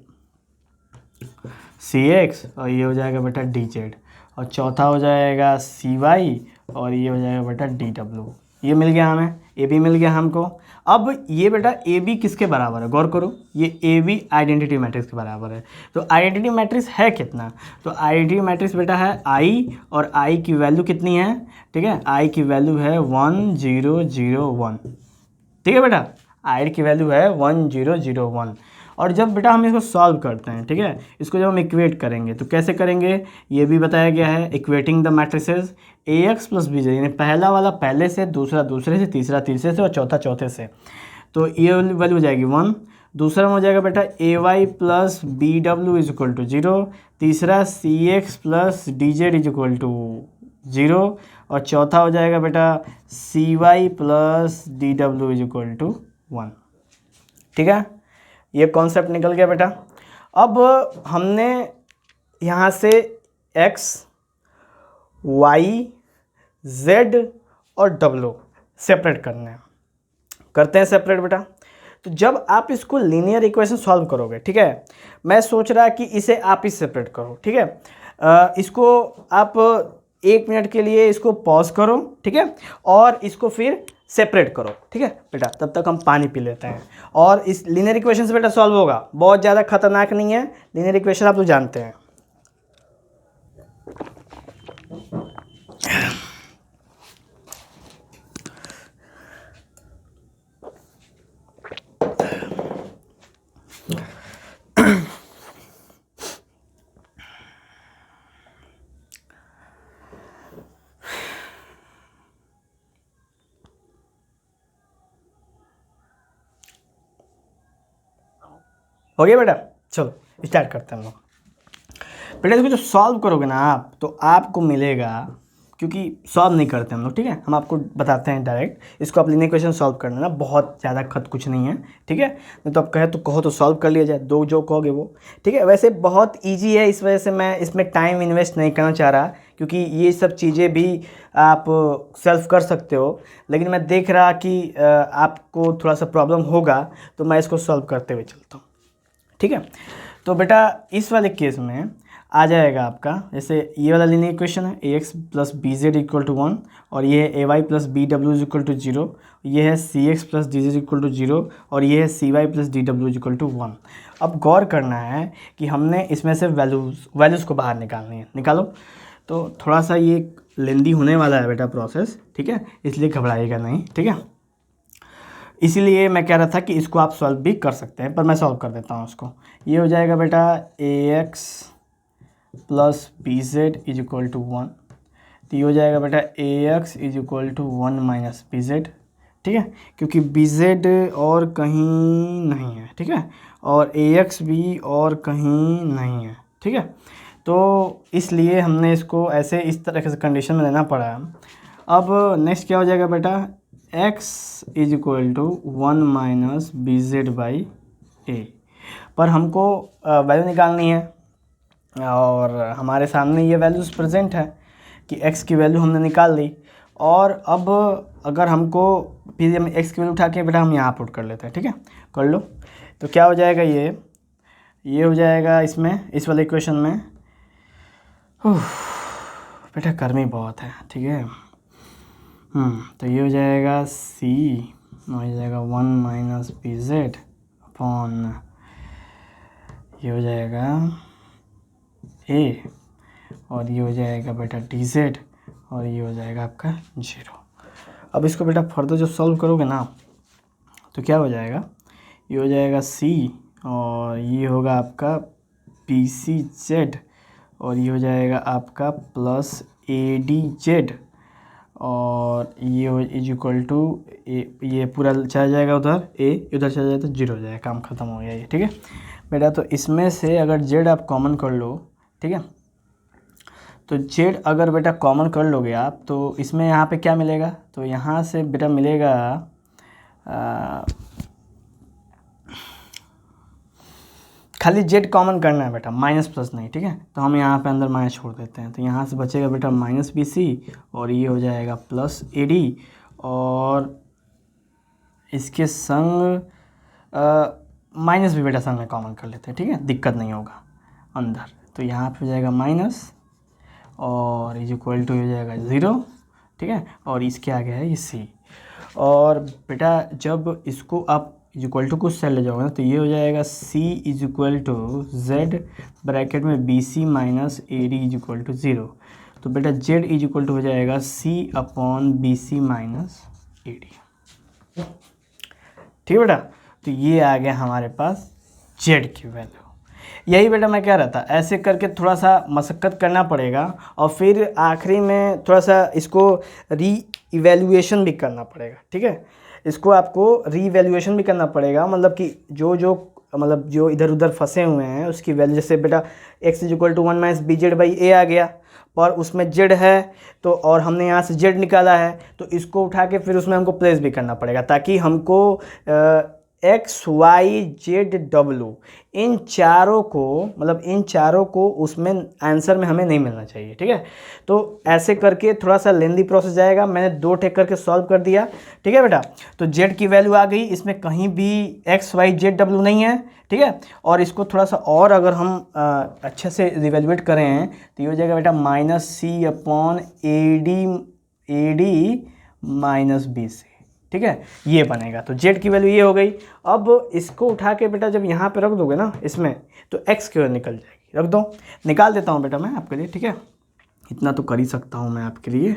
सी एक्स, और ये हो जाएगा बेटा डी जेड, और चौथा हो जाएगा सी वाई, और ये हो जाएगा बेटा डी डब्ल्यू। ये मिल गया हमें, ए बी मिल गया हमको। अब ये बेटा ए बी किसके बराबर है, गौर करो, ये ए बी आइडेंटिटी मैट्रिक्स के बराबर है। तो आइडेंटिटी मैट्रिक्स है कितना, तो आइडेंटिटी मैट्रिक्स बेटा है आई, और आई की वैल्यू कितनी है, ठीक है, आई की वैल्यू है 1 0 0 1, ठीक है बेटा, आई की वैल्यू है 1 0 0 1। और जब बेटा हम इसको सॉल्व करते हैं, ठीक है, इसको जब हम इक्वेट करेंगे तो कैसे करेंगे, ये भी बताया गया है, equating the matrices a x plus b z, यानी पहला वाला पहले से, दूसरा दूसरे से, तीसरा तीसरे से, और चौथा चौथे से। तो ये वैल्यू हो जाएगी 1, दूसरा में हो जाएगा बेटा ए वाई प्लस बी डब्ल्यू इज इक्वल टू 0, तीसरा c x plus d z is equal to 0, और चौथा हो जाएगा बेटा सी वाई प्लस डी डब्ल्यू इज इक्वल टू 1, ठीक है। ये कॉन्सेप्ट निकल गया बेटा। अब हमने यहाँ से x, y, z और w सेपरेट करने हैं, करते हैं सेपरेट बेटा। तो जब आप इसको लीनियर इक्वेशन सॉल्व करोगे, ठीक है, मैं सोच रहा कि इसे आप ही सेपरेट करो, ठीक है, इसको आप 1 मिनट के लिए इसको पॉज करो, ठीक है, और इसको फिर सेपरेट करो, ठीक है बेटा। तब तक हम पानी पी लेते हैं। और इस लीनियर इक्वेशन से बेटा सॉल्व होगा, बहुत ज़्यादा खतरनाक नहीं है, लीनियर इक्वेशन आप तो जानते हैं। हो गया बेटा, चलो स्टार्ट करते हैं हम लोग। बेटा इसको जो सॉल्व करोगे ना आप, तो आपको मिलेगा, क्योंकि सॉल्व नहीं करते हम लोग, ठीक है, हम आपको बताते हैं डायरेक्ट। इसको आप लीनियर इक्वेशन सॉल्व करना ना, बहुत ज़्यादा खत कुछ नहीं है, ठीक है। नहीं तो आप कहो तो सॉल्व कर लिया जाए, दो जो कहोगे वो, ठीक है। वैसे बहुत ईजी है, इस वजह से मैं इसमें टाइम इन्वेस्ट नहीं करना चाह रहा, क्योंकि ये सब चीज़ें भी आप सेल्फ कर सकते हो। लेकिन मैं देख रहा कि आपको थोड़ा सा प्रॉब्लम होगा, तो मैं इसको सॉल्व करते हुए चलता हूँ, ठीक है। तो बेटा इस वाले केस में आ जाएगा आपका, जैसे ये वाला लीनियर इक्वेशन है ax plus b z equal to 1, और ये है ay प्लस बी डब्ल्यू इज इक्वल टू 0, ये है cx plus d z equal to 0, और ये है cy प्लस डी डब्ल्यू इज इक्वल टू 1। अब गौर करना है कि हमने इसमें से वैल्यूज़ को बाहर निकालनी है, निकालो। तो थोड़ा सा ये लेंदी होने वाला है बेटा प्रोसेस, ठीक है, इसलिए घबराइएगा नहीं, ठीक है। इसीलिए मैं कह रहा था कि इसको आप सॉल्व भी कर सकते हैं, पर मैं सॉल्व कर देता हूँ उसको। ये हो जाएगा बेटा ax plus b z is equal to 1, तो ये हो जाएगा बेटा ax is equal to 1 minus b z, ठीक है, क्योंकि बी जेड और कहीं नहीं है, ठीक है, और ax भी और कहीं नहीं है, ठीक है। तो इसलिए हमने इसको ऐसे इस तरह से कंडीशन में लेना पड़ा। अब नेक्स्ट क्या हो जाएगा बेटा, x is equal to 1 minus b z by a, पर हमको वैल्यू निकालनी है, और हमारे सामने ये वैल्यूज़ प्रेजेंट है कि x की वैल्यू हमने निकाल ली। और अब अगर हमको फिर हम x की वैल्यू उठा के बेटा हम यहाँ पुट कर लेते हैं, ठीक है, कर लो। तो क्या हो जाएगा, ये हो जाएगा इसमें, इस वाले इक्वेशन में। बेटा गर्मी बहुत है, ठीक है। तो ये हो जाएगा c, हो जाएगा 1 माइनस बी जेड अपॉन, ये हो जाएगा a, और ये हो जाएगा बेटा डी जेड, और ये हो जाएगा आपका 0। अब इसको बेटा फर्दर जो सॉल्व करोगे ना, तो क्या हो जाएगा, ये हो जाएगा c, और ये होगा आपका बी सी जेड, और ये हो जाएगा आपका प्लस ए डी जेड, और ये इज इक्वल टू ये पूरा चला जाएगा उधर, a उधर चला जाए तो 0 हो जाएगा, काम ख़त्म हो गया ये, ठीक है बेटा। तो इसमें से अगर z आप कॉमन कर लो, ठीक है, तो z अगर बेटा कॉमन कर लोगे आप, तो इसमें यहाँ पे क्या मिलेगा, तो यहाँ से बेटा मिलेगा खाली z कॉमन करना है बेटा, माइनस प्लस नहीं, ठीक है। तो हम यहाँ पे अंदर माइनस छोड़ देते हैं, तो यहाँ से बचेगा बेटा माइनस बी सी, और ये हो जाएगा प्लस ए डी, और इसके संग माइनस भी बेटा संग में कॉमन कर लेते हैं, ठीक है, दिक्कत नहीं होगा अंदर। तो यहाँ पे हो जाएगा माइनस, और इज इक्वल टू हो जाएगा 0, ठीक है, और इसके आगे है ये सी। और बेटा जब इसको आप इज इक्वल टू कुछ सेल ले जाओगे ना, तो ये हो जाएगा c is equal to z bracket में b c minus a d is equal to 0। तो बेटा z इज इक्वल टू हो जाएगा c upon b c minus a d, ठीक है बेटा। तो ये आ गया हमारे पास z की वैल्यू। यही बेटा मैं कह रहा था, ऐसे करके थोड़ा सा मशक्क़त करना पड़ेगा, और फिर आखिरी में थोड़ा सा इसको री इवैल्यूएशन भी करना पड़ेगा, ठीक है। इसको आपको री इवैल्यूएशन भी करना पड़ेगा, मतलब कि जो इधर उधर फंसे हुए हैं उसकी वैल्यू, जैसे बेटा x is equal to 1 minus b z by a आ गया, पर उसमें z है, तो और हमने यहाँ से z निकाला है, तो इसको उठा के फिर उसमें हमको प्लेस भी करना पड़ेगा, ताकि हमको एक्स वाई जेड डब्लू, इन चारों को, मतलब इन चारों को उसमें आंसर में हमें नहीं मिलना चाहिए, ठीक है। तो ऐसे करके थोड़ा सा लेंदी प्रोसेस जाएगा, मैंने 2 टेक करके सॉल्व कर दिया, ठीक है बेटा। तो जेड की वैल्यू आ गई, इसमें कहीं भी एक्स वाई जेड डब्लू नहीं है, ठीक है। और इसको थोड़ा सा और अगर हम अच्छे से रिवेल्युएट करें तो ये हो जाएगा बेटा minus c upon a d minus b c, ठीक है, ये बनेगा। तो जेड की वैल्यू ये हो गई। अब इसको उठा के बेटा जब यहाँ पे रख दोगे ना इसमें, तो एक्स की वैल्यू निकल जाएगी। रख दो, निकाल देता हूँ बेटा मैं आपके लिए, ठीक है, इतना तो कर ही सकता हूँ मैं आपके लिए।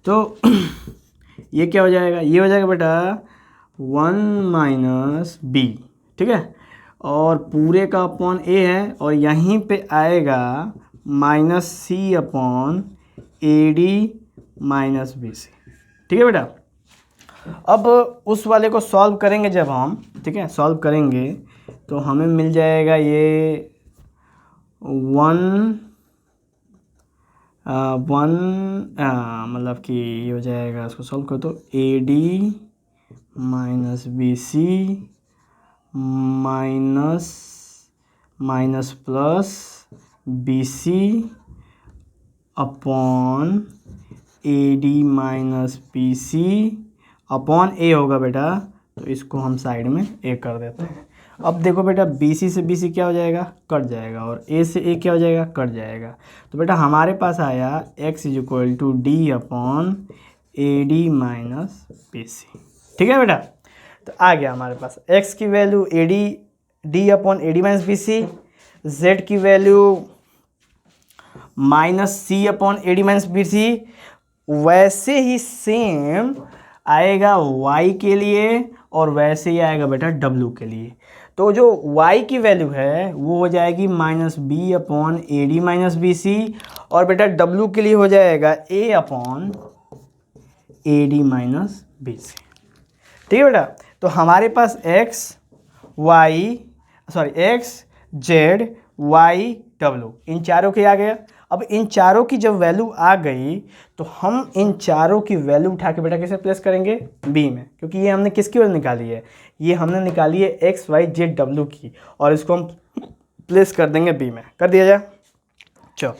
तो ये क्या हो जाएगा, ये हो जाएगा बेटा 1 माइनस बी, ठीक है, और पूरे का अपॉन ए है, और यहीं पे आएगा minus c upon a d minus b c, ठीक है बेटा। अब उस वाले को सॉल्व करेंगे जब हम, ठीक है, सॉल्व करेंगे तो हमें मिल जाएगा ये 1 मतलब कि ये हो जाएगा, इसको सॉल्व कर तो a d minus b c minus plus b c upon a d minus b c upon a होगा बेटा, तो इसको हम साइड में ए कर देते हैं। अब देखो बेटा बी सी से बी सी क्या हो जाएगा, कट जाएगा, और ए से ए क्या हो जाएगा, कट जाएगा। तो बेटा हमारे पास आया x is equal to d upon a d minus b c, ठीक है बेटा। तो आ गया हमारे पास x की value a d upon a d minus b c, z की value minus c upon a d minus b c. वैसे ही सेम आएगा y के लिए, और वैसे ही आएगा बेटा w के लिए। तो जो y की वैल्यू है वो हो जाएगी minus b upon a d minus b c, और बेटा w के लिए हो जाएगा a upon a d minus b c, ठीक है बेटा। तो हमारे पास x z y w इन चारों के आ गया। अब इन चारों की जब वैल्यू आ गई तो हम इन चारों की वैल्यू उठा के बेटा कैसे प्लेस करेंगे, बी में, क्योंकि ये हमने किसकी वैल्यू निकाली है, ये हमने निकाली है एक्स वाई जेड डब्ल्यू की, और इसको हम प्लेस कर देंगे बी में। कर दिया जाए, चलो।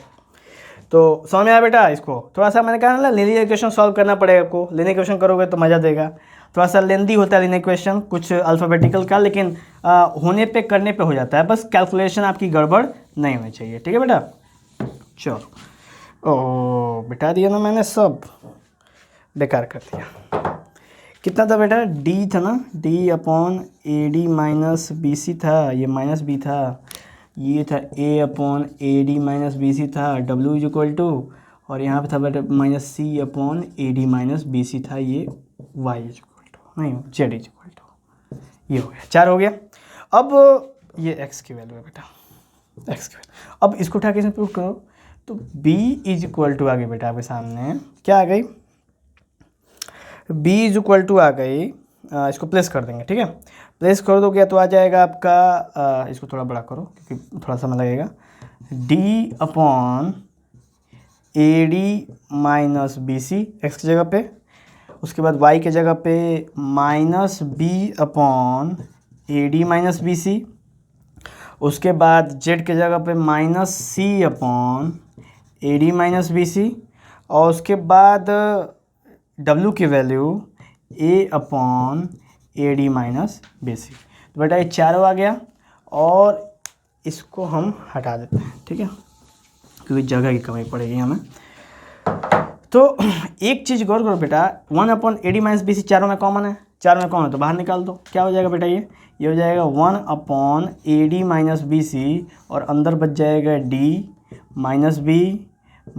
तो समझ में आया बेटा। इसको थोड़ा सा मैंने कहा ना लीनियर इक्वेशन सॉल्व करना पड़ेगा आपको, लीनियर इक्वेशन करोगे तो मज़ा देगा। थोड़ा सा लेंदी होता है लीनियर इक्वेशन, कुछ अल्फ़ाबेटिकल का, लेकिन होने पे करने पे हो जाता है, बस कैलकुलेशन आपकी गड़बड़ नहीं होनी चाहिए, ठीक है बेटा। चलो, ओ बिठा दिया ना मैंने, सब बेकार कर दिया। कितना था बेटा, डी था ना, d upon a d minus b c था, ये माइनस बी था, ये था a upon a d minus b c था, डब्ल्यू इज इक्वल टू, और यहाँ पे था बेटा minus c upon a d minus b c था, ये वाई इज इक्वल टू, नहीं जेड इज इक्वल टू, ये हो गया, 4 हो गया। अब ये एक्स की वैल्यू है बेटा, एक्स की वैल्यू। अब इसको उठा के इसमें प्रूव करो, तो b इज इक्वल टू आ गई बेटा आपके सामने, क्या आ गई, b इज इक्वल टू आ गई, इसको प्लेस कर देंगे, ठीक है, प्लेस कर दो क्या तो आ जाएगा आपका, इसको थोड़ा बड़ा करो क्योंकि थोड़ा समय लगेगा, d upon a d minus b c x की जगह पे, उसके बाद y के जगह पे minus b upon a d minus b c, उसके बाद z के जगह पे minus c upon a d minus b c, और उसके बाद w की value a upon a d minus b c. तो बेटा ये चारों आ गया, और इसको हम हटा देते हैं, ठीक है, क्योंकि जगह की कमी पड़ेगी हमें। तो एक चीज़ गौर करो बेटा, 1 upon a d minus b c चारों में कॉमन है, चारों में कॉमन है तो बाहर निकाल दो, क्या हो जाएगा बेटा, ये हो जाएगा 1 upon a d minus b c, और अंदर बच जाएगा d minus b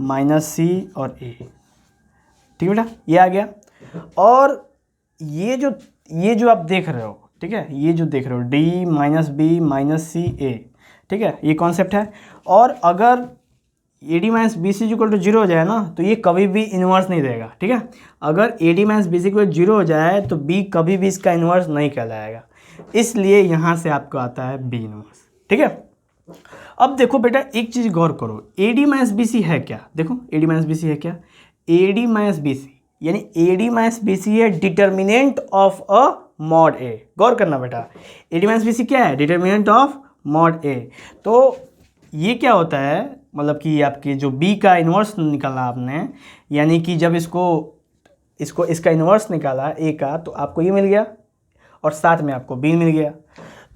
minus c और ए, ठीक है बेटा, ये आ गया। और ये जो आप देख रहे हो, ठीक है, ये जो देख रहे हो d minus b minus c a, ठीक है, ये कॉन्सेप्ट है। और अगर a d minus b c equal to 0 हो जाए ना, तो ये कभी भी इन्वर्स नहीं देगा, ठीक है। अगर a d minus b c equal 0 हो जाए तो बी कभी भी इसका इन्वर्स नहीं कहलाएगा, इसलिए यहाँ से आपको आता है बी इन्वर्स, ठीक है। अब देखो बेटा एक चीज़ गौर करो, a d minus b c है क्या, देखो a d minus b c है क्या, a d minus b c यानी a d minus b c है determinant of a mod a. गौर करना बेटा, a d minus b c क्या है, डिटर्मिनेंट ऑफ मॉड ए। तो ये क्या होता है, मतलब कि आपके जो बी का इन्वर्स निकाला आपने, यानी कि जब इसका इन्वर्स निकाला ए का, तो आपको ये मिल गया और साथ में आपको बी मिल गया।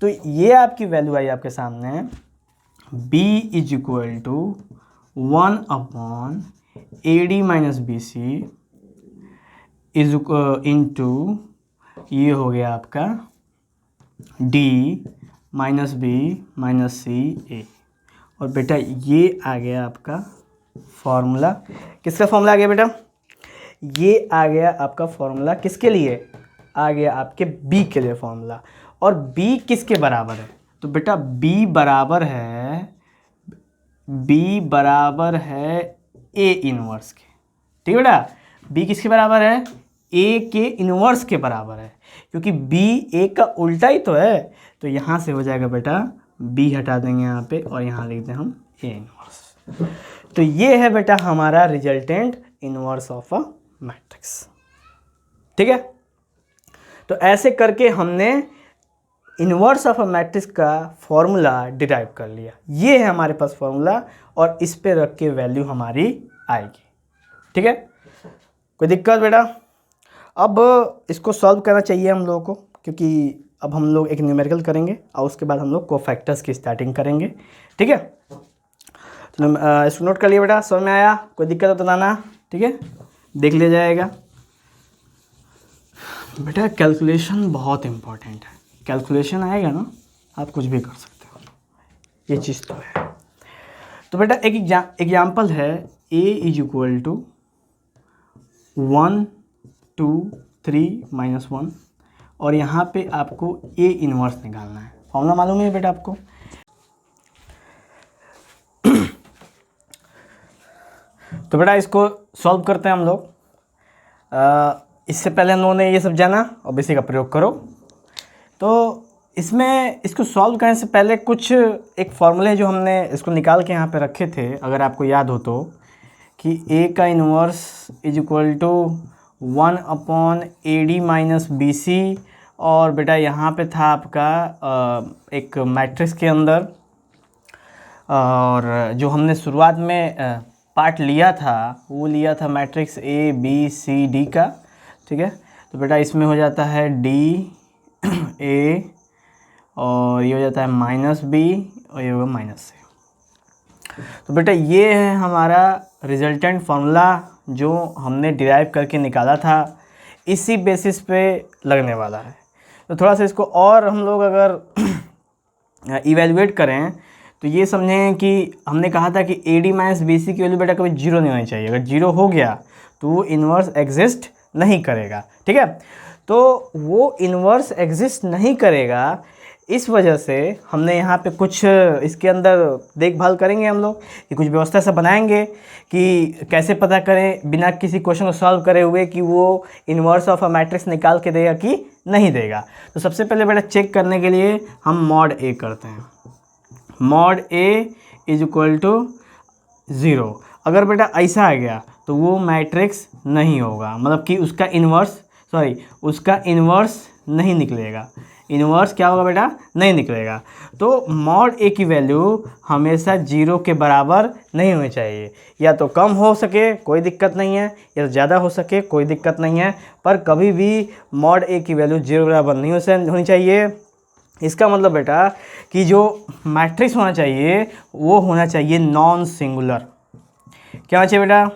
तो ये आपकी वैल्यू आई आपके सामने, b is equal to 1 a d minus b c is into ये हो गया आपका d minus b minus c a. और बेटा ये आ गया आपका फॉर्मूला। किसका फॉर्मूला आ गया बेटा, ये आ गया आपका फॉर्मूला किसके लिए, आ गया आपके b के लिए फॉर्मूला। और b किसके बराबर है, तो बेटा b बराबर है a इन्वर्स के। ठीक है बेटा, b किसके बराबर है, a के इन्वर्स के बराबर है, क्योंकि b a का उल्टा ही तो है। तो यहाँ से हो जाएगा बेटा b हटा देंगे यहाँ पे और यहाँ लिखते हैं हम a इन्वर्स। तो ये है बेटा हमारा resultant inverse of a matrix. ठीक है, तो ऐसे करके हमने इन्वर्स ऑफ अ मैट्रिक्स का फॉर्मूला डिराइव कर लिया। ये है हमारे पास फॉर्मूला और इस पे रख के वैल्यू हमारी आएगी। ठीक है, कोई दिक्कत बेटा। अब इसको सॉल्व करना चाहिए हम लोगों को, क्योंकि अब हम लोग एक न्यूमेरिकल करेंगे और उसके बाद हम लोग कोफैक्टर्स की स्टार्टिंग करेंगे। ठीक है, तो इसको नोट कर लिया बेटा, समझ में आया, कोई दिक्कत हो तो बताना। ठीक है, देख लिया जाएगा। बेटा कैलकुलेशन बहुत इम्पोर्टेंट है, कैलकुलेशन आएगा ना आप कुछ भी कर सकते हो, ये चीज़ तो है। तो बेटा एक एग्जाम्पल है, a इज इक्वल टू 1 2 3 -1 और यहाँ पे आपको a इन्वर्स निकालना है। फॉर्मूला मालूम है बेटा आपको। तो बेटा इसको सॉल्व करते हैं हम लोग। इससे पहले हम लोगों ने ये सब जाना और इसी का प्रयोग करो। तो इसको सॉल्व करने से पहले कुछ एक फॉर्मूले जो हमने इसको निकाल के यहाँ पे रखे थे, अगर आपको याद हो तो, कि a का inverse is equal to 1 a d minus b c. और बेटा यहाँ पे था आपका एक मैट्रिक्स के अंदर, और जो हमने शुरुआत में पार्ट लिया था वो लिया था matrix a b c d का। ठीक है, तो बेटा इसमें हो जाता है डी ए और ये हो जाता है माइनस बी और ये होगा माइनस सी। तो बेटा ये है हमारा रिजल्टेंट फार्मूला जो हमने डिराइव करके निकाला था, इसी बेसिस पे लगने वाला है। तो थोड़ा सा इसको और हम लोग अगर इवेलुएट करें तो ये समझें कि हमने कहा था कि a d minus b c की वैल्यू बेटा कभी जीरो नहीं होनी चाहिए। अगर जीरो हो गया तो वो इन्वर्स एग्जिस्ट नहीं करेगा। ठीक है, तो वो इन्वर्स एग्जिस्ट नहीं करेगा, इस वजह से हमने यहाँ पे कुछ इसके अंदर देखभाल करेंगे हम लोग कि कुछ व्यवस्था से बनाएंगे कि कैसे पता करें बिना किसी क्वेश्चन को सॉल्व करे हुए कि वो इन्वर्स ऑफ अ मैट्रिक्स निकाल के देगा कि नहीं देगा। तो सबसे पहले बेटा चेक करने के लिए हम मॉड ए करते हैं। Mod a is equal to 0। अगर बेटा ऐसा आ गया तो वो मैट्रिक्स नहीं होगा, मतलब कि उसका इन्वर्स नहीं निकलेगा। इन्वर्स क्या होगा बेटा, नहीं निकलेगा। तो मॉड ए की वैल्यू हमेशा 0 के बराबर नहीं होनी चाहिए। या तो कम हो सके कोई दिक्कत नहीं है, या तो ज़्यादा हो सके कोई दिक्कत नहीं है, पर कभी भी मॉड ए की वैल्यू 0 के बराबर नहीं होनी चाहिए। इसका मतलब बेटा कि जो मैट्रिक्स होना चाहिए वो होना चाहिए नॉन सिंगुलर। क्या होना चाहिए बेटा,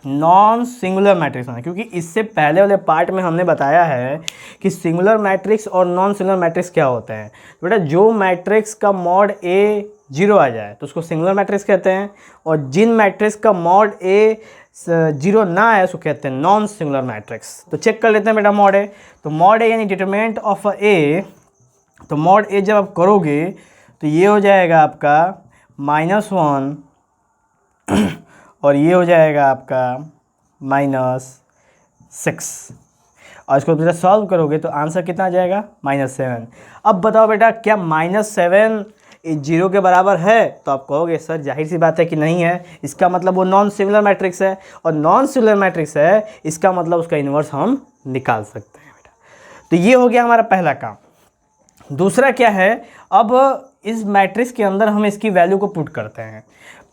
नॉन सिंगुलर मैट्रिक्स होना, क्योंकि इससे पहले वाले पार्ट में हमने बताया है कि सिंगुलर मैट्रिक्स और नॉन सिंगुलर मैट्रिक्स क्या होते हैं। बेटा जो मैट्रिक्स का मॉड ए 0 आ जाए तो उसको सिंगुलर मैट्रिक्स कहते हैं, और जिन मैट्रिक्स का मॉड ए 0 ना आए उसको कहते हैं नॉन सिंगुलर मैट्रिक्स। तो चेक कर लेते हैं बेटा मॉड ए। तो मॉड ए यानी डिटरमिनेंट ऑफ ए, तो मॉड ए जब आप करोगे तो ये हो जाएगा आपका -1 और ये हो जाएगा आपका -6, और इसको बेटा सॉल्व करोगे तो आंसर कितना आ जाएगा, -7। अब बताओ बेटा क्या -7 0 के बराबर है, तो आप कहोगे सर जाहिर सी बात है कि नहीं है, इसका मतलब वो नॉन सिंगुलर मैट्रिक्स है, और नॉन सिंगुलर मैट्रिक्स है इसका मतलब उसका इन्वर्स हम निकाल सकते हैं बेटा। तो ये हो गया हमारा पहला काम। दूसरा क्या है, अब इस मैट्रिक्स के अंदर हम इसकी वैल्यू को पुट करते हैं,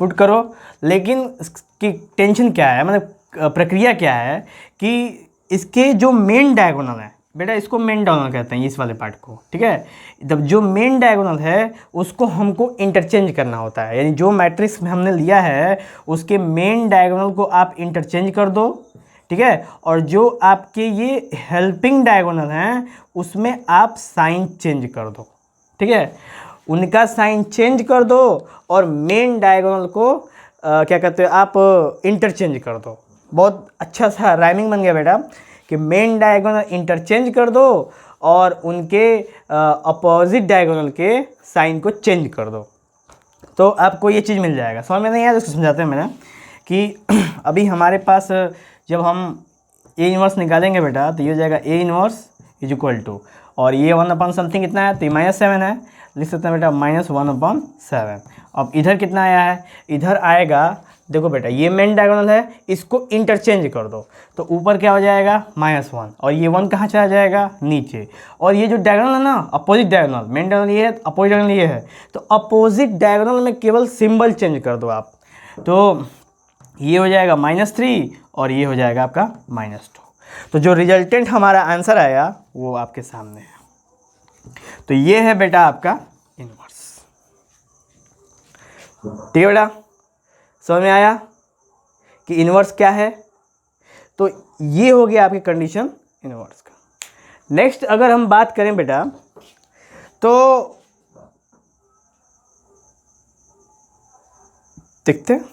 पुट करो। लेकिन इसकी टेंशन क्या है, मतलब प्रक्रिया क्या है कि इसके जो मेन डायगोनल है बेटा, इसको मेन डायगोनल कहते हैं इस वाले पार्ट को, ठीक है। जब जो मेन डायगोनल है उसको हमको इंटरचेंज करना होता है, यानी जो मैट्रिक्स में हमने लिया है उसके मेन डायगोनल को आप इंटरचेंज कर दो, ठीक है। और जो आपके ये हेल्पिंग डायगोनल हैं उसमें आप साइन चेंज कर दो, ठीक है। उनका साइन चेंज कर दो और मेन डायगोनल को क्या कहते हो आप इंटरचेंज कर दो। बहुत अच्छा सा राइमिंग बन गया बेटा कि मेन डायगोनल इंटरचेंज कर दो और उनके अपोजिट डायगोनल के साइन को चेंज कर दो, तो आपको ये चीज़ मिल जाएगा। समझ में नहीं आया तो इसको समझाते हैं मैंने कि अभी हमारे पास जब हम ए इनवर्स निकालेंगे बेटा तो ये हो जाएगा a inverse is equal to, और ये 1/, समथिंग कितना है तो -7 है, लिख सकते हैं बेटा -1/7। अब इधर कितना आया है, इधर आएगा, देखो बेटा ये मेन डायगोनल है, इसको इंटरचेंज कर दो तो ऊपर क्या हो जाएगा -1, और ये 1 कहाँ चला जाएगा नीचे। और ये जो डायगोनल है ना अपोजिट डायगोनल, मेन डायगोनल ये है, अपोजिट डायगोनल ये है, तो अपोजिट डायगोनल में केवल सिंबल चेंज कर दो आप, तो ये हो जाएगा -3 और ये हो जाएगा आपका -2। तो जो रिजल्टेंट हमारा आंसर आया वो आपके सामने है। तो ये है बेटा आपका इनवर्स, ठीक है बेटा। समझ में आया कि इनवर्स क्या है। तो ये हो गया आपकी कंडीशन इनवर्स का। नेक्स्ट अगर हम बात करें बेटा तो देखते हैं,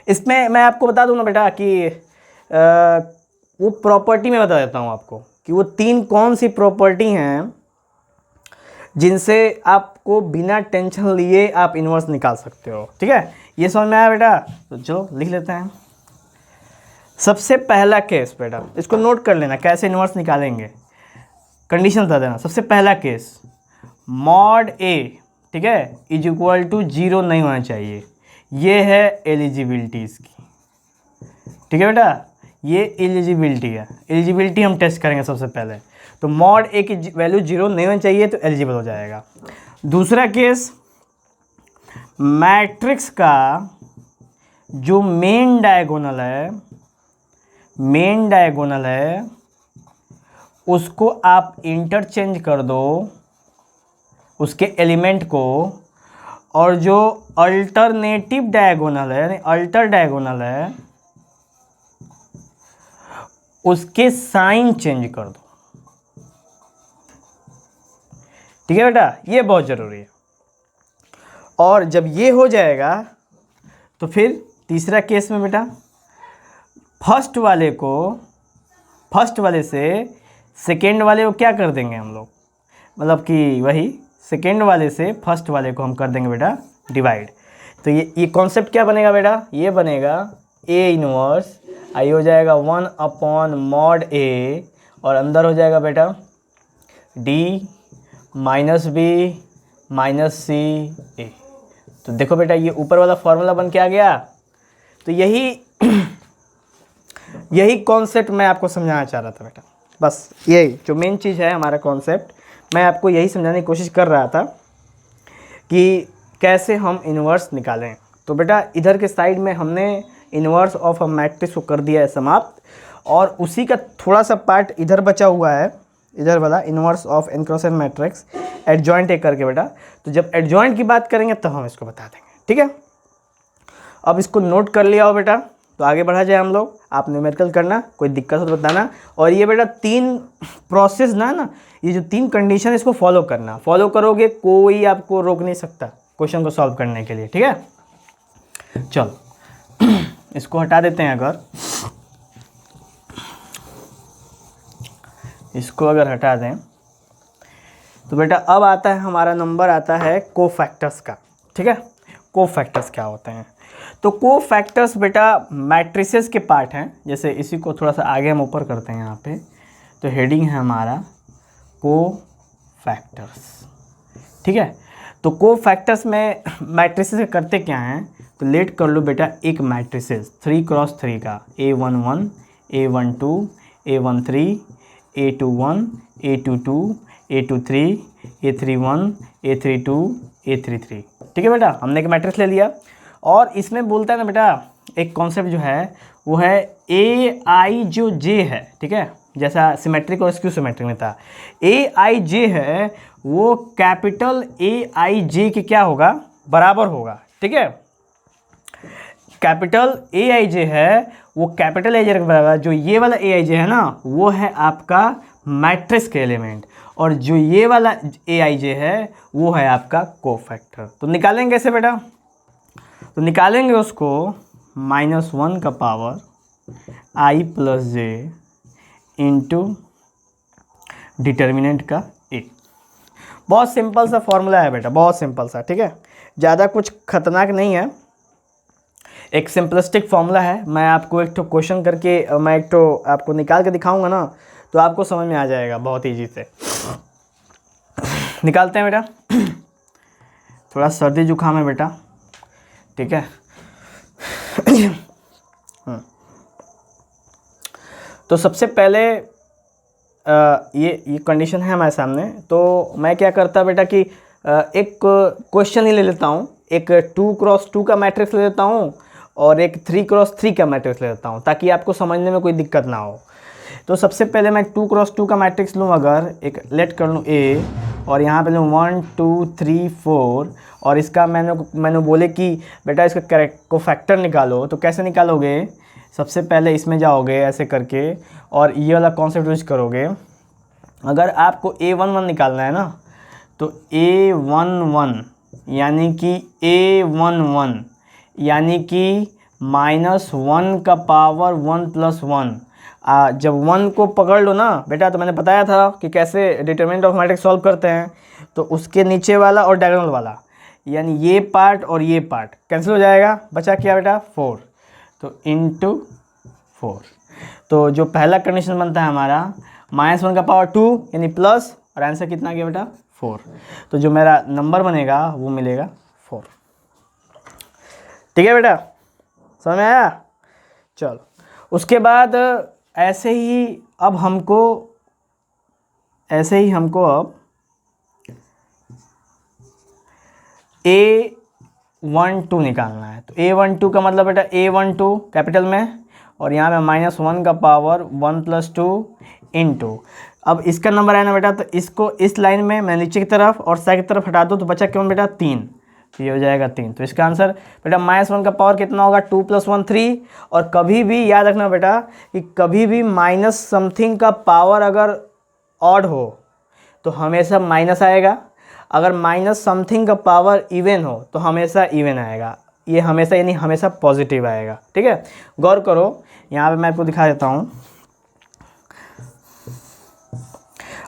इसमें मैं आपको बता दूं ना बेटा कि वो प्रॉपर्टी में बता देता हूं आपको कि वो 3 कौन सी प्रॉपर्टी हैं जिनसे आपको बिना टेंशन लिए आप इनवर्स निकाल सकते हो, ठीक है। ये समझ में आया बेटा, तो चलो लिख लेते हैं। सबसे पहला केस बेटा, इसको नोट कर लेना कैसे इनवर्स निकालेंगे, कंडीशन बता देना। सबसे पहला केस मॉड ए, ठीक है, इज इक्वल टू 0 नहीं होना चाहिए, ये है एलिजिबिलिटी इसकी, ठीक है बेटा, ये एलिजिबिलिटी है। एलिजिबिलिटी हम टेस्ट करेंगे सबसे पहले, तो मॉड ए की वैल्यू 0 नहीं होनी चाहिए तो एलिजिबल हो जाएगा। दूसरा केस मैट्रिक्स का जो मेन डायगोनल है उसको आप इंटरचेंज कर दो उसके एलिमेंट को, और जो अल्टरनेटिव डायगोनल है यानी अल्टर डायगोनल है उसके साइन चेंज कर दो, ठीक है बेटा, ये बहुत ज़रूरी है। और जब ये हो जाएगा तो फिर तीसरा केस में बेटा फर्स्ट वाले से सेकेंड वाले को क्या कर देंगे हम लोग, मतलब कि वही सेकेंड वाले से फर्स्ट वाले को हम कर देंगे बेटा डिवाइड। तो ये कॉन्सेप्ट क्या बनेगा बेटा, ये बनेगा ए इनवर्स आई हो जाएगा 1/mod a, और अंदर हो जाएगा बेटा d -b -c a। तो देखो बेटा ये ऊपर वाला फॉर्मूला बन के आ गया। तो यही कॉन्सेप्ट मैं आपको समझाना चाह रहा था बेटा, बस यही जो मेन चीज़ है हमारा कॉन्सेप्ट, मैं आपको यही समझाने की कोशिश कर रहा था कि कैसे हम इन्वर्स निकालें। तो बेटा इधर के साइड में हमने इन्वर्स ऑफ अ मैट्रिक्स को कर दिया है समाप्त, और उसी का थोड़ा सा पार्ट इधर बचा हुआ है, इधर वाला inverse of n cross n matrix adjoint एक करके बेटा। तो जब एडजॉइंट की बात करेंगे तब हम इसको बता देंगे, ठीक है। अब इसको नोट कर लिया हो बेटा, तो आगे बढ़ा जाए हम लोग। आप न्यूमेरिकल करना, कोई दिक्कत हो तो बताना। और ये बेटा 3 प्रोसेस ना ये जो 3 कंडीशन इसको फॉलो करना, फॉलो करोगे कोई आपको रोक नहीं सकता क्वेश्चन को सॉल्व करने के लिए, ठीक है। चलो इसको हटा देते हैं। अगर इसको हटा दें तो बेटा अब आता है हमारा नंबर आता है कोफैक्टर्स का, ठीक है। कोफैक्टर्स क्या होते हैं, तो कोफैक्टर्स बेटा मैट्रिसेस के पार्ट हैं। जैसे इसी को थोड़ा सा आगे हम ऊपर करते हैं यहाँ पे, तो हेडिंग है हमारा कोफैक्टर्स, ठीक है। तो कोफैक्टर्स में मैट्रिसेस करते क्या हैं, तो लेट कर लो बेटा एक मैट्रिसेस 3 क्रॉस 3 का A11, A12, A13, A21, A22, A23, A31, A32, A33। ठीक है बेटा, हमने एक मैट्रिक्स ले लिया और इसमें बोलता है ना बेटा, एक कॉन्सेप्ट जो है वो है AI जो J है, ठीक है, जैसा सिमेट्रिक और स्क्यू सिमेट्रिक में था। AIJ है वो कैपिटल AIJ के क्या होगा, बराबर होगा। ठीक है, कैपिटल AIJ है वो कैपिटल AIJ के बराबर। जो ये वाला AIJ है ना वो है आपका मैट्रिक्स के एलिमेंट, और जो ये वाला AIJ है वो है आपका कोफैक्टर। तो निकालेंगे कैसे बेटा, तो निकालेंगे उसको -1 का power I plus J into determinant का A। बहुत सिंपल सा फॉर्मूला है बेटा, बहुत सिंपल सा, ठीक है, ज़्यादा कुछ खतरनाक नहीं है, एक सिंपलिस्टिक फॉर्मूला है। मैं आपको एक तो क्वेश्चन करके मैं एक तो आपको निकाल के दिखाऊंगा ना, तो आपको समझ में आ जाएगा बहुत ईजी से। निकालते हैं बेटा, थोड़ा सर्दी जुकाम है बेटा, ठीक है। तो सबसे पहले ये कंडीशन है हमारे सामने, तो मैं क्या करता बेटा कि एक क्वेश्चन ही ले लेता हूँ, एक 2x2 का मैट्रिक्स ले लेता हूँ और एक 3x3 का मैट्रिक्स ले लेता हूँ, ताकि आपको समझने में कोई दिक्कत ना हो। तो सबसे पहले मैं 2x2 का मैट्रिक्स लूँ, अगर एक लेट कर लूँ A, और यहाँ पे लूँ 1 2 3 4, और इसका मैंने बोले कि बेटा इसका कोफैक्टर निकालो, तो कैसे निकालोगे, सबसे पहले इसमें जाओगे ऐसे करके और ये वाला कॉन्सेप्ट यूज करोगे। अगर आपको A11 निकालना है ना, तो A11 यानी कि A11 यानी कि -1 का पावर 1 प्लस 1। जब 1 को पकड़ लो ना बेटा, तो मैंने बताया था कि कैसे डिटरमिनेंट ऑफ मैट्रिक्स सॉल्व करते हैं। तो उसके नीचे वाला और डायगोनल वाला, यानी ये पार्ट और ये पार्ट कैंसिल हो जाएगा, बचा क्या बेटा 4, तो इंटू 4। तो जो पहला कंडीशन बनता है हमारा -1 का पावर 2 यानी प्लस, और आंसर कितना आ गया बेटा 4। तो जो मेरा नंबर बनेगा वो मिलेगा 4। ठीक है बेटा, समझ में आया। चलो, उसके बाद ऐसे ही हमको अब A12 निकालना है। तो A12 का मतलब बेटा A12 कैपिटल में, और यहाँ पे -1 का पावर 1 प्लस 2 इंटू, अब इसका नंबर है ना बेटा, तो इसको इस लाइन में मैं नीचे की तरफ और साइड की तरफ हटा दूँ, तो बचा क्यों बेटा 3, तो ये हो जाएगा 3। तो इसका आंसर बेटा -1 का पावर कितना होगा 2 + 1 3। और कभी भी याद रखना बेटा कि कभी भी माइनस समथिंग का पावर अगर ऑड हो तो हमेशा माइनस आएगा, अगर माइनस समथिंग का पावर इवन हो तो हमेशा इवन आएगा। ये हमेशा यानी हमेशा पॉजिटिव आएगा। ठीक है, गौर करो, यहाँ पे मैं आपको दिखा देता हूँ।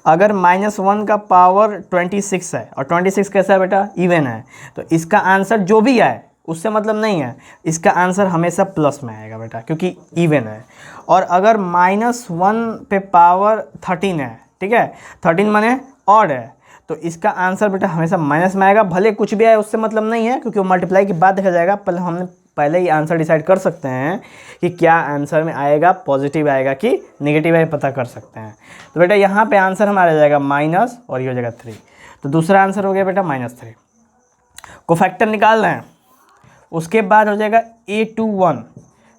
अगर -1 का पावर 26 है और 26 कैसा है बेटा इवन है, तो इसका आंसर जो भी आए उससे मतलब नहीं है, इसका आंसर हमेशा प्लस में आएगा बेटा, क्योंकि इवन है। और अगर -1 पे पावर 13 है, ठीक है, 13 माने ऑड है, तो इसका आंसर बेटा हमेशा माइनस में आएगा, भले कुछ भी आए उससे मतलब नहीं है, क्योंकि वो मल्टीप्लाई के बाद देखा जाएगा। पहले ही आंसर डिसाइड कर सकते हैं कि क्या आंसर में आएगा, पॉजिटिव आएगा कि नेगेटिव आएगा, पता कर सकते हैं। तो बेटा यहाँ पे आंसर हमारा आ जाएगा माइनस और ये हो जाएगा 3। तो दूसरा आंसर हो गया बेटा -3। को फैक्टर निकाल रहे हैं, उसके बाद हो जाएगा A21,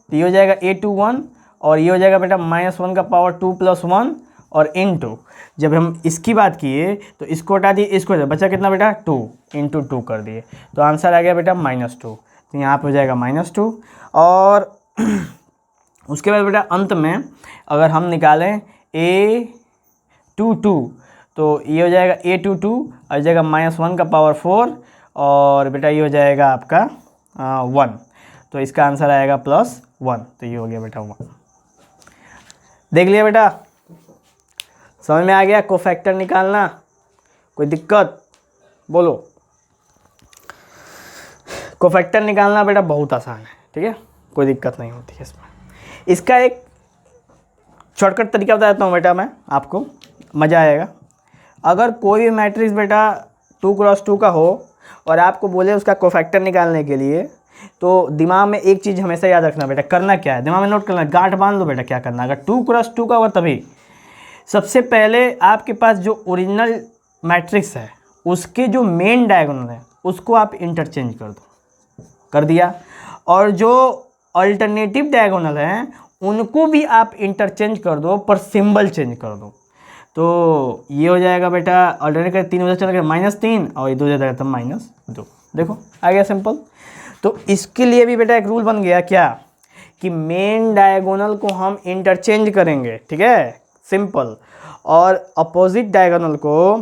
तो ये हो जाएगा A21 और ये हो जाएगा बेटा -1 का पावर 2 + 1 और इंटू, जब हम इसकी बात किए तो इसको हटा दिए, इसको बचा कितना बेटा 2 × 2 कर दिए, तो आंसर आ गया बेटा -2। तो यहाँ पे हो जाएगा -2। और उसके बाद बेटा अंत में अगर हम निकालें A22, तो ये हो जाएगा A22 और जाएगा -1 का पावर 4 और बेटा ये हो जाएगा आपका 1, तो इसका आंसर आएगा +1। तो ये हो गया बेटा 1। देख लिया बेटा, समझ में आ गया कोफैक्टर निकालना, कोई दिक्कत बोलो। कोफैक्टर निकालना बेटा बहुत आसान है, ठीक है, कोई दिक्कत नहीं होती है इसमें। इसका एक शॉर्टकट तरीका बता देता हूँ बेटा मैं आपको, मज़ा आएगा। अगर कोई भी मैट्रिक्स बेटा 2x2 का हो और आपको बोले उसका कोफैक्टर निकालने के लिए, तो दिमाग में एक चीज़ हमेशा याद रखना बेटा, करना क्या है, दिमाग में नोट करना, गांठ बांध लो बेटा क्या करना। अगर 2x2 का होगा तभी, सबसे पहले आपके पास जो ओरिजिनल मैट्रिक्स है उसके जो मेन डायगोनल है उसको आप इंटरचेंज कर दो, कर दिया, और जो अल्टरनेटिव डायगोनल हैं उनको भी आप इंटरचेंज कर दो पर सिंबल चेंज कर दो। तो ये हो जाएगा बेटा अल्टरनेट का 3 बजे चला गया -3 और ये 2 हो जाएगा तब -2। देखो आ गया सिंपल। तो इसके लिए भी बेटा एक रूल बन गया क्या कि मेन डायगोनल को हम इंटरचेंज करेंगे, ठीक है, सिंपल, और अपोजिट डायगोनल को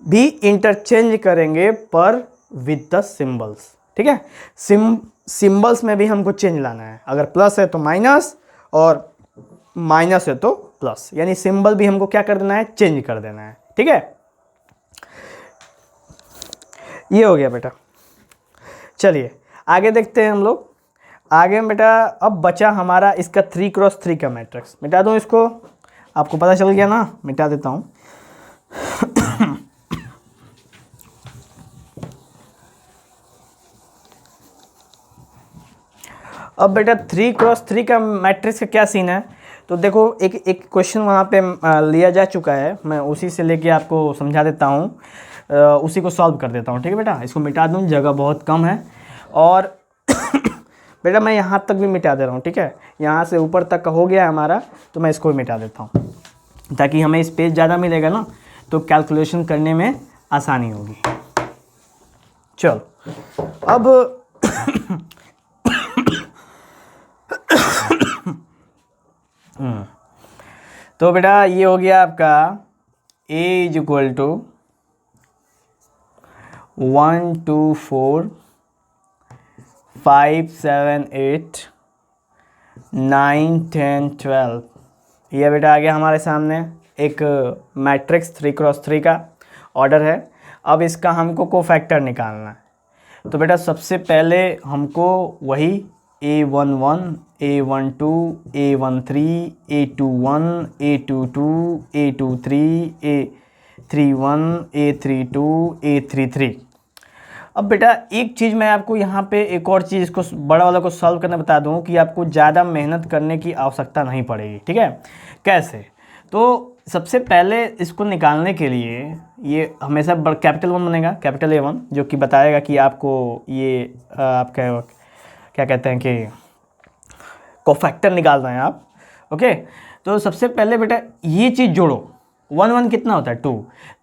भी इंटरचेंज करेंगे पर विद द सिंबल्स, ठीक है। सिंबल्स में भी हमको चेंज लाना है, अगर प्लस है तो माइनस और माइनस है तो प्लस, यानी सिंबल भी हमको क्या कर देना है, चेंज कर देना है, ठीक है। ये हो गया बेटा। चलिए आगे देखते हैं हम लोग। आगे बेटा अब बचा हमारा इसका 3x3 का मैट्रिक्स। मिटा दूं इसको, आपको पता चल गया ना, मिटा देता हूं। अब बेटा 3x3 का मैट्रिक्स का क्या सीन है, तो देखो एक क्वेश्चन वहाँ पे लिया जा चुका है, मैं उसी से लेके आपको समझा देता हूँ, उसी को सॉल्व कर देता हूँ, ठीक है बेटा। इसको मिटा दूँ, जगह बहुत कम है, और बेटा मैं यहाँ तक भी मिटा दे रहा हूँ, ठीक है, यहाँ से ऊपर तक का हो गया है हमारा, तो मैं इसको भी मिटा देता हूँ ताकि हमें स्पेस ज़्यादा मिलेगा ना, तो कैलकुलेशन करने में आसानी होगी। चलो अब तो बेटा ये हो गया आपका a = 1 2 4 5 7 8 9 10 12। ये बेटा आ गया हमारे सामने एक मैट्रिक्स 3x3 का ऑर्डर है। अब इसका हमको कोफैक्टर निकालना है। तो बेटा सबसे पहले हमको वही A11 A12 A13 A21 A22 A23 A31 A32 A33। अब बेटा एक चीज़ मैं आपको यहाँ पे एक और चीज़ इसको बड़ा वाला को सॉल्व करना बता दूँ कि आपको ज़्यादा मेहनत करने की आवश्यकता नहीं पड़ेगी, ठीक है। कैसे, तो सबसे पहले इसको निकालने के लिए ये हमेशा कैपिटल 1 बनेगा, कैपिटल A1, जो कि बताएगा कि आपको ये आपका क्या कहते हैं कि कोफैक्टर निकालना है आप, ओके। तो सबसे पहले बेटा ये चीज़ जोड़ो, 1 1 कितना होता है 2।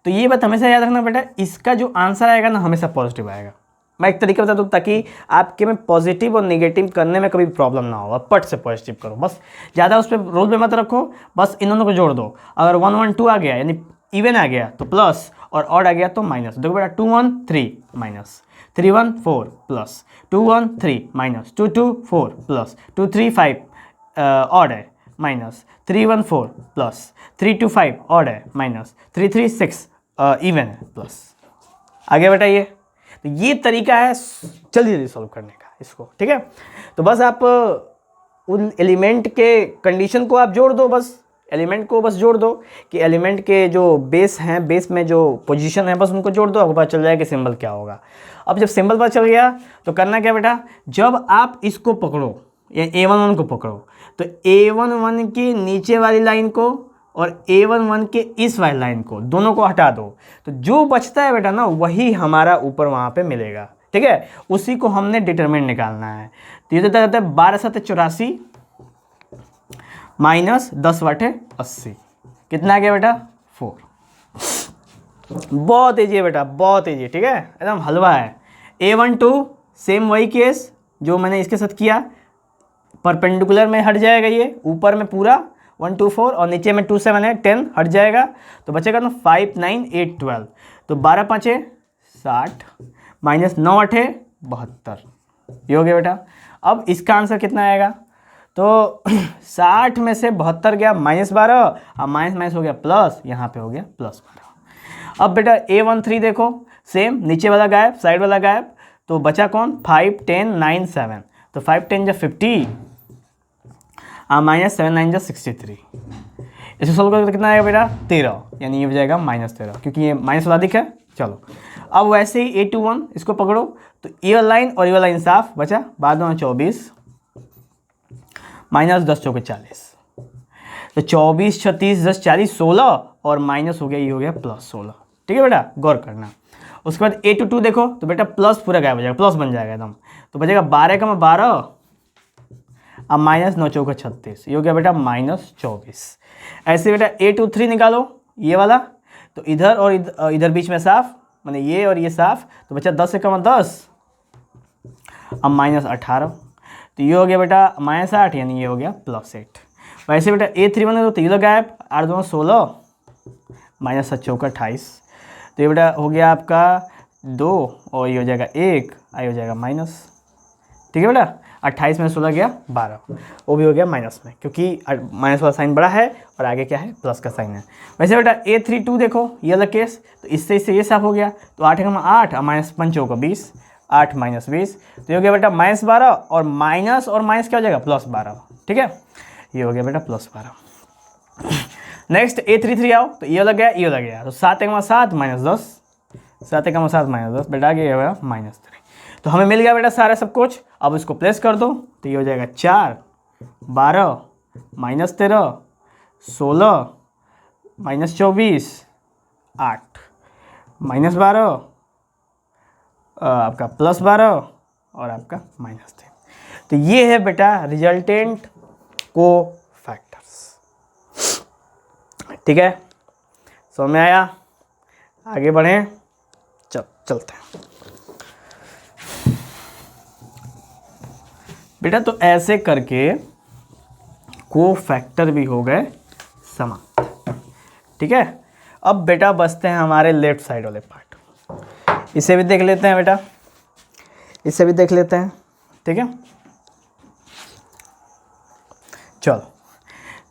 तो ये बात हमेशा याद रखना बेटा, इसका जो आंसर आएगा ना हमेशा पॉजिटिव आएगा। मैं एक तरीका बता दूँ ताकि आपके में पॉजिटिव और नेगेटिव करने में कभी प्रॉब्लम ना हो, पट से पॉजिटिव करो, बस ज़्यादा उस पर रोल पे मत रखो, बस इन दोनों को जोड़ दो। अगर 1 1 2 आ गया यानी इवन आ गया तो प्लस, और ऑड आ गया तो माइनस। देखो बेटा 2 1 3 minus, 3 1 4 plus, 2 1 3 minus, 2 2 4 plus, 2 3 5 odd है माइनस, 3 1 4 प्लस, 3 2 5 ऑड है माइनस, 3 3 6 इवन है प्लस। आगे बेटा ये तरीका है जल्दी जल्दी सॉल्व करने का इसको, ठीक है। तो बस आप उन एलिमेंट के कंडीशन को आप जोड़ दो, बस एलिमेंट को बस जोड़ दो कि एलिमेंट के जो बेस हैं, बेस में जो पोजीशन है बस उनको जोड़ दो, आपको पता चल जाएगा कि सिंबल क्या होगा। अब जब सिंबल पता चल गया तो करना क्या बेटा, जब आप इसको पकड़ो या A11 को पकड़ो तो A11 के नीचे वाली लाइन को और A11 के इस वाली लाइन को दोनों को हटा दो, तो जो बचता है बेटा ना वही हमारा ऊपर वहाँ पे मिलेगा, ठीक है। उसी को हमने डिटरमिनेंट निकालना है। तो ये देता है 12 7 84 माइनस 10 बटे 80, कितना आ गया बेटा 4। बहुत ईजी है बेटा, बहुत ईजी, ठीक है, एकदम हलवा है। A12 सेम वही केस जो मैंने इसके साथ किया, परपेंडिकुलर में हट जाएगा, ये ऊपर में पूरा 1 2 4 और नीचे में 2 7 है 10 हट जाएगा, तो बचेगा ना 5 9 8 12। तो 12 5 60 माइनस 9 8 72, ये हो गया बेटा। अब इसका आंसर कितना आएगा, तो 60 में से 72 गया -12 और माइनस माइनस हो गया प्लस, यहाँ पे हो गया +12। अब बेटा A13 देखो सेम, नीचे वाला गायब, साइड वाला गायब, तो बचा कौन 5 10 9 7, तो 5 10 50 माइनस 7 9 63। इसे सोल्व करके कितना आएगा बेटा 13, यानी ये हो जाएगा -13 क्योंकि ये माइनस वाला दिखा है। चलो अब वैसे ही A21 इसको पकड़ो, तो ये वाला लाइन और ये वाला लाइन साफ बचा, बाद में 24 माइनस 10 चौके 40। तो 24, 36, 10, 40, 16 और माइनस हो गया, ये हो गया +16। ठीक है बेटा, गौर करना। उसके बाद 8 to 2 देखो तो बेटा प्लस पूरा गायब हो जाएगा, प्लस बन जाएगा एकदम। तो बचेगा 12 का 12, अब माइनस 9 चौका 36, ये हो गया बेटा -24। ऐसे बेटा 8 to 3 निकालो, ये वाला, तो इधर और इधर बीच में साफ, माने ये और ये साफ, तो बचा 10 से कम 10, अब -18, तो ये हो गया बेटा -8, यानी ये हो गया +8। वैसे बेटा A31 तो 3 गायब, 8 2 16, -7 चौका 28, तो ये बेटा हो गया आपका 2 और ये हो जाएगा 1, आई हो जाएगा माइनस। ठीक है बेटा, 28 में 16 गया 12, वो भी हो गया माइनस में, क्योंकि माइनस वाला साइन बड़ा है और आगे क्या है, प्लस का साइन है। वैसे बेटा A32 देखो, ये वाला केस, तो इससे ये साफ हो गया, तो 8 का 8, -5 चौका 20, 8 - 20, तो ये हो गया बेटा -12, और माइनस क्या हो जाएगा, +12। ठीक है, ये हो गया बेटा +12। नेक्स्ट A33 आओ, तो ये लग गया, ये लग गया, तो 7 का 7 -10, 7 का 7 -10, बेटा आगे गया -3। तो हमें मिल गया बेटा सारा सब कुछ। अब इसको प्लेस कर दो, तो ये हो जाएगा 4, 12, -13, 16, -24, 8, -12, आपका +12 और आपका -3। तो ये है बेटा रिजल्टेंट को फैक्टर्स। ठीक है, समझ में आया? आगे बढ़ें, चलते हैं बेटा। तो ऐसे करके को फैक्टर भी हो गए समाप्त। ठीक है, अब बेटा बचते हैं हमारे लेफ्ट साइड वाले पार्ट, इसे भी देख लेते हैं बेटा, इसे भी देख लेते हैं। ठीक है, चलो।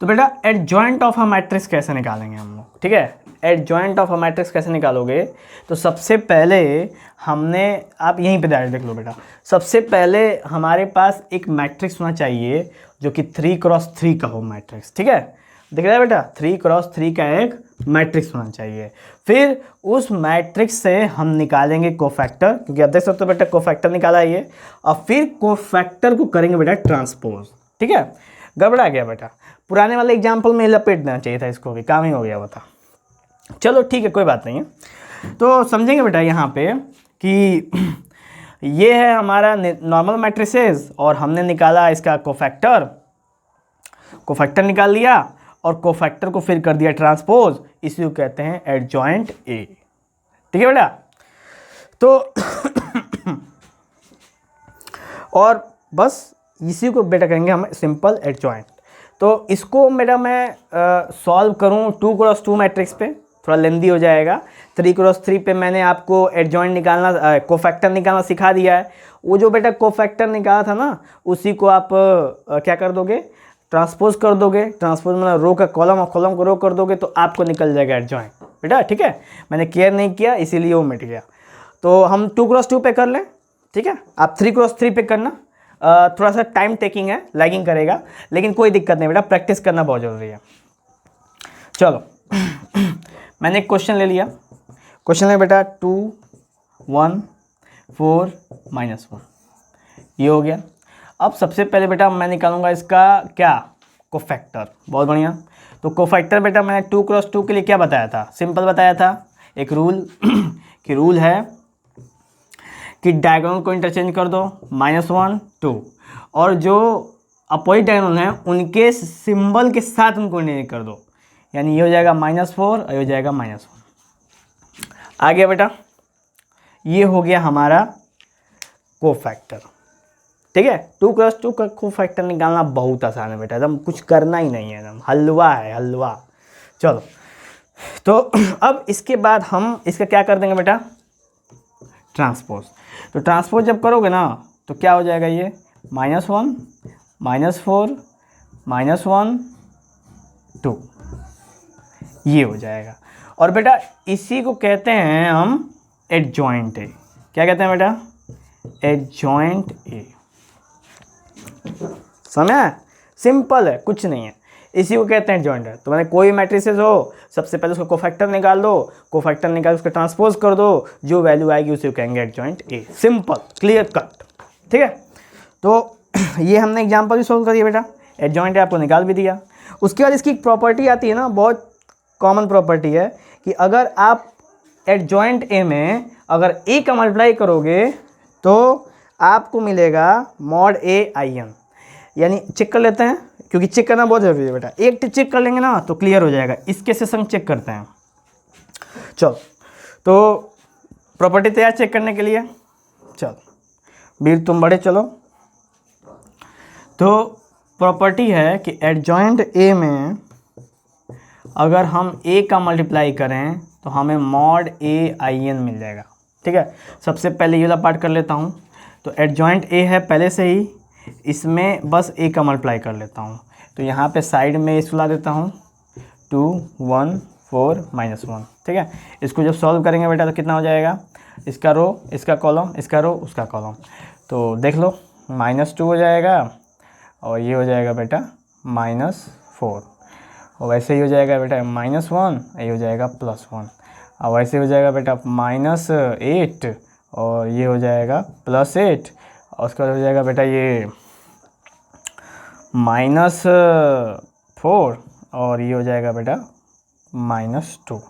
तो बेटा एडजॉइंट ऑफ अ मैट्रिक्स कैसे निकालेंगे हम लोग? ठीक है, एडजॉइंट ऑफ अ मैट्रिक्स कैसे निकालोगे? तो सबसे पहले हमने, आप यहीं पे डायरेक्ट देख लो बेटा, सबसे पहले हमारे पास एक मैट्रिक्स होना चाहिए जो कि 3x3 का हो मैट्रिक्स। ठीक है, देख रहे हैं बेटा, 3x3 का एक मैट्रिक्स होना चाहिए। फिर उस मैट्रिक्स से हम निकालेंगे कोफैक्टर, क्योंकि आप देख सकते हो बेटा कोफैक्टर निकाला है ये, और फिर कोफैक्टर को करेंगे बेटा ट्रांसपोज। ठीक है, गड़बड़ा गया बेटा, पुराने वाले एग्जाम्पल में लपेट देना चाहिए था इसको भी, काम ही हो गया वो था। चलो ठीक है, कोई बात नहीं है। तो समझेंगे बेटा यहाँ पे कि ये है हमारा नॉर्मल मैट्रिसेस, और हमने निकाला इसका कोफैक्टर, कोफैक्टर निकाल लिया, और कोफैक्टर को फिर कर दिया ट्रांसपोज, इसी को कहते हैं एडजॉइंट ए। ठीक है बेटा, तो और बस इसी को बेटा करेंगे हम सिंपल एडजॉइंट। तो इसको बेटा मैं सॉल्व करूं 2x2 मैट्रिक्स पे, थोड़ा लेंदी हो जाएगा। 3x3 पे मैंने आपको एडजॉइंट निकालना, कोफैक्टर निकालना सिखा दिया है। वो जो बेटा कोफैक्टर निकाला था ना, उसी को आप क्या कर दोगे, ट्रांसपोज कर दोगे। ट्रांसपोज मतलब रो का कॉलम और कॉलम को रो कर दोगे, तो आपको निकल जाएगा एडजॉइंट बेटा। ठीक है, मैंने केयर नहीं किया इसीलिए वो मिट गया। तो हम 2x2 पे कर लें। ठीक है, आप 3x3 पे करना, थोड़ा सा टाइम टेकिंग है, लैगिंग करेगा, लेकिन कोई दिक्कत नहीं बेटा, प्रैक्टिस करना बहुत ज़रूरी है। चलो मैंने एक क्वेश्चन ले लिया, क्वेश्चन है बेटा 2, 1, 4, -1, ये हो गया। अब सबसे पहले बेटा मैं निकालूंगा इसका क्या, कोफैक्टर। बहुत बढ़िया। तो कोफैक्टर बेटा मैंने 2x2 के लिए क्या बताया था, सिंपल बताया था, एक रूल कि रूल है कि डायगोनल को इंटरचेंज कर दो, -1, 2, और जो अपोजिट डायगोनल हैं उनके सिंबल के साथ उनको इंटरचेंज कर दो, यानी ये हो जाएगा -4 और ये हो जाएगा -1। आ गया बेटा, ये हो गया हमारा कोफैक्टर। ठीक है, 2x2 का कोफैक्टर निकालना बहुत आसान है बेटा, एकदम कुछ करना ही नहीं है, एकदम हलवा है, हलवा। चलो, तो अब इसके बाद हम इसका क्या कर देंगे बेटा, ट्रांसपोज। तो ट्रांसपोज जब करोगे ना, तो क्या हो जाएगा, ये -1, -4, -1, 2, ये हो जाएगा। और बेटा इसी को कहते हैं हम एडजॉइंट ए। क्या कहते हैं बेटा, एडजॉइंट ए। समझा, सिंपल है, कुछ नहीं है, इसी को कहते हैं एडजॉइंट ए। तो मैंने कोई मैट्रिसेस हो, सबसे पहले उसको कोफैक्टर निकाल दो, कोफैक्टर निकाल उसको ट्रांसपोज कर दो, जो वैल्यू आएगी उसे कहेंगे adjoint A. Simple, clear cut. ठीक है, तो ये हमने एग्जांपल भी सोल्व कर दिया बेटा, एडजॉइंट ए आपको निकाल भी दिया। उसके बाद इसकी प्रॉपर्टी आती है ना, बहुत कॉमन प्रॉपर्टी है कि अगर आप एडजॉइंट ए में अगर ए का मल्टीप्लाई करोगे तो आपको मिलेगा मॉड ए आई एन। यानी चेक कर लेते हैं, क्योंकि चेक करना बहुत ज़रूरी है बेटा, एक चेक कर लेंगे ना तो क्लियर हो जाएगा। इसके से संग चेक करते हैं। चलो तो प्रॉपर्टी तैयार चेक करने के लिए, चलो वीर तुम बड़े चलो। तो प्रॉपर्टी है कि एडजॉइंट ए में अगर हम ए का मल्टीप्लाई करें तो हमें मॉड ए आई एन मिल जाएगा। ठीक है, सबसे पहले ये वाला पार्ट कर लेता हूँ। तो एडजॉइंट ए है पहले से ही, इसमें बस ए का मल्टीप्लाई कर लेता हूँ। तो यहाँ पे साइड में इसको ला देता हूँ 2 1 4 -1। ठीक है, इसको जब सॉल्व करेंगे बेटा तो कितना हो जाएगा, इसका रो इसका कॉलम, इसका रो उसका कॉलम। तो देख लो -2 हो जाएगा और ये हो जाएगा बेटा -4, और वैसे ही हो जाएगा बेटा -1, ये हो जाएगा +1, और वैसे हो जाएगा बेटा -8 और ये हो जाएगा +8, और उसके बाद हो जाएगा बेटा ये -4 और ये हो जाएगा बेटा -2।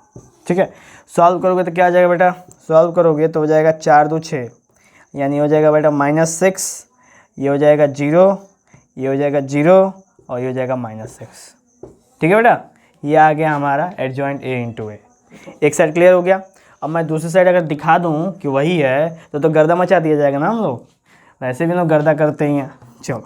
ठीक है, सॉल्व करोगे तो क्या आ जाएगा बेटा, सॉल्व करोगे तो हो जाएगा 4 2 6, यानी हो जाएगा बेटा -6, ये हो जाएगा 0, ये हो जाएगा 0 और ये हो जाएगा -6। ठीक है बेटा, ये आ गया हमारा एडजॉइंट ए इंटू ए। एक साइड क्लियर हो गया। अब मैं दूसरी साइड अगर दिखा दूँ कि वही है तो गर्दा मचा दिया जाएगा ना हम लोग, वैसे भी लोग गर्दा करते ही हैं। चलो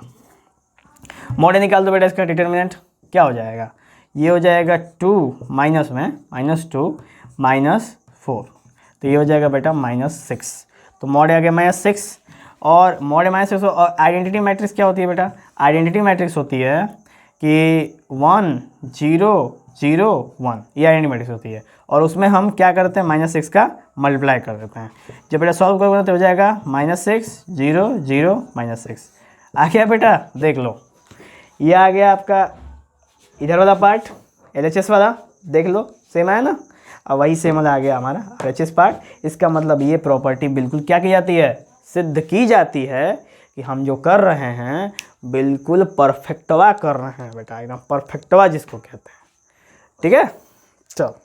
मॉड ए निकाल दो बेटा, इसका डिटर्मिनेंट क्या हो जाएगा, ये हो जाएगा 2 माइनस में -2 -4, तो ये हो जाएगा बेटा -6। तो मॉड ए आ गया -6, और मॉड ए -6। और आइडेंटिटी मैट्रिक्स क्या होती है बेटा, आइडेंटिटी मैट्रिक्स होती है कि 1 0 0 1, ये आइडेंटिटी मैट्रिक्स होती है, और उसमें हम क्या करते हैं -6 का मल्टीप्लाई कर देते हैं। जब बेटा सॉल्व करोगे तो हो जाएगा -6 0 0 -6। आ गया बेटा, देख लो ये आ गया आपका इधर वाला पार्ट LHS वाला, देख लो सेम है ना, और वही सेम वाला आ गया हमारा RHS पार्ट। इसका मतलब ये प्रॉपर्टी बिल्कुल क्या की जाती है, सिद्ध की जाती है कि हम जो कर रहे हैं बिल्कुल परफेक्टवा कर रहे हैं बेटा, एकदम परफेक्टवा जिसको कहते हैं। ठीक है, चलो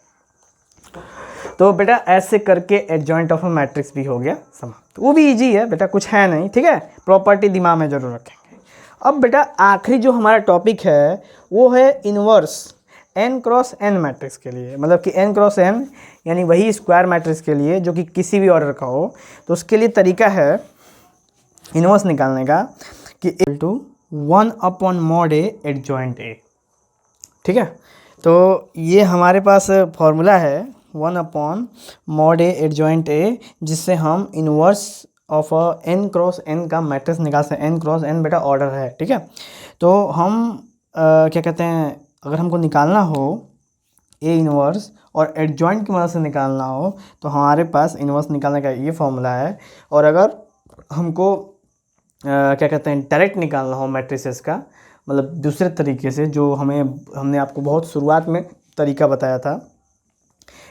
तो बेटा ऐसे करके एडजॉइंट ऑफ अ मैट्रिक्स भी हो गया समाप्त। वो भी इजी है बेटा, कुछ है नहीं। ठीक है, प्रॉपर्टी दिमाग में जरूर रखेंगे। अब बेटा आखिरी जो हमारा टॉपिक है वो है inverse n cross n matrix के लिए, मतलब कि n क्रॉस n यानी वही स्क्वायर मैट्रिक्स के लिए जो कि किसी भी ऑर्डर का हो। तो उसके लिए तरीका है इनवर्स निकालने का कि (1/mod A एडजॉइंट A। ठीक है, तो ये हमारे पास फॉर्मूला है 1/mod A एडजॉइंट A, जिससे हम inverse of n cross n का मैट्रिक्स निकाल सकते हैं। n क्रॉस n बेटा ऑर्डर है। ठीक है, तो हम क्या कहते हैं, अगर हमको निकालना हो A इनवर्स और एडजॉइंट की मदद से निकालना हो तो हमारे पास इनवर्स निकालने का ये फॉर्मूला है। और अगर हमको क्या कहते हैं डायरेक्ट निकालना हो मैट्रिसेस का, मतलब दूसरे तरीके से, जो हमने आपको बहुत शुरुआत में तरीका बताया था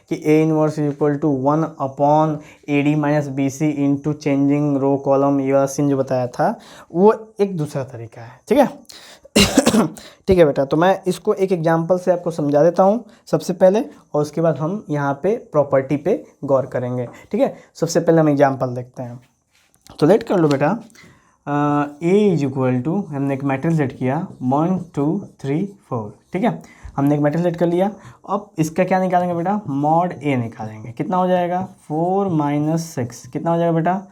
कि A inverse equal to 1/AD minus BC into changing row column, ये वाला सीन जो बताया था वो एक दूसरा तरीका है। ठीक है ठीक है बेटा, तो मैं इसको एक एग्जांपल से आपको समझा देता हूँ सबसे पहले, और उसके बाद हम यहाँ पे प्रॉपर्टी पे गौर करेंगे। ठीक है, सबसे पहले हम एग्जांपल देखते हैं। तो लेट कर लो बेटा, A इज इक्वल टू, हमने एक मैट्रिक्स लेट किया 1 2 3 4। ठीक है, हमने एक मैट्रिक्स लेट कर लिया। अब इसका क्या निकालेंगे बेटा, मॉड A निकालेंगे। कितना हो जाएगा 4 -6, कितना हो जाएगा बेटा,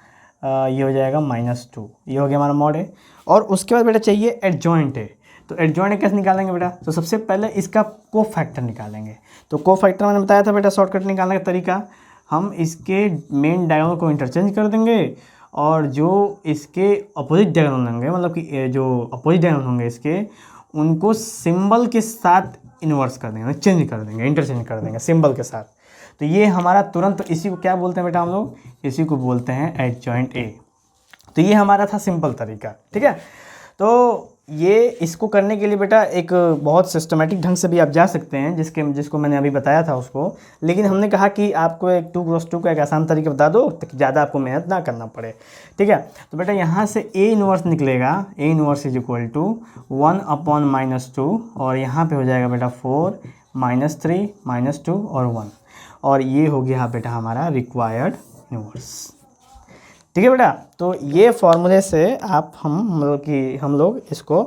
ये हो जाएगा -2, ये हो गया हमारा मॉड A। और उसके बाद बेटा चाहिए एडजॉइंट A। तो एडजॉइंट A कैसे निकालेंगे बेटा, तो सबसे पहले इसका कोफैक्टर निकालेंगे। तो कोफैक्टर मैंने बताया था बेटा शॉर्टकट निकालने का तरीका, हम इसके मेन डायगोनल को इंटरचेंज कर देंगे और जो इसके अपोजिट डायगोनल होंगे, मतलब कि जो अपोजिट डायगोनल होंगे इसके, उनको सिंबल के साथ इन्वर्स कर देंगे, चेंज कर देंगे, इंटरचेंज कर देंगे सिंबल के साथ। तो ये हमारा तुरंत, इसी को क्या बोलते हैं बेटा हम लोग, इसी को बोलते हैं एडजॉइंट A। तो ये हमारा था सिंपल तरीका। ठीक है, तो ये इसको करने के लिए बेटा एक बहुत सिस्टमेटिक ढंग से भी आप जा सकते हैं, जिसको मैंने अभी बताया था उसको, लेकिन हमने कहा कि आपको एक 2x2 का एक आसान तरीका बता दो ताकि ज़्यादा आपको मेहनत ना करना पड़े। ठीक है, तो बेटा यहाँ से A इनवर्स निकलेगा, A inverse is equal to 1/-2 और यहाँ पे हो जाएगा बेटा 4 -3 -2 और 1, और ये हो गया बेटा हमारा रिक्वायर्ड इनवर्स। ठीक है बेटा, तो ये फॉर्मूले से आप हम लोग इसको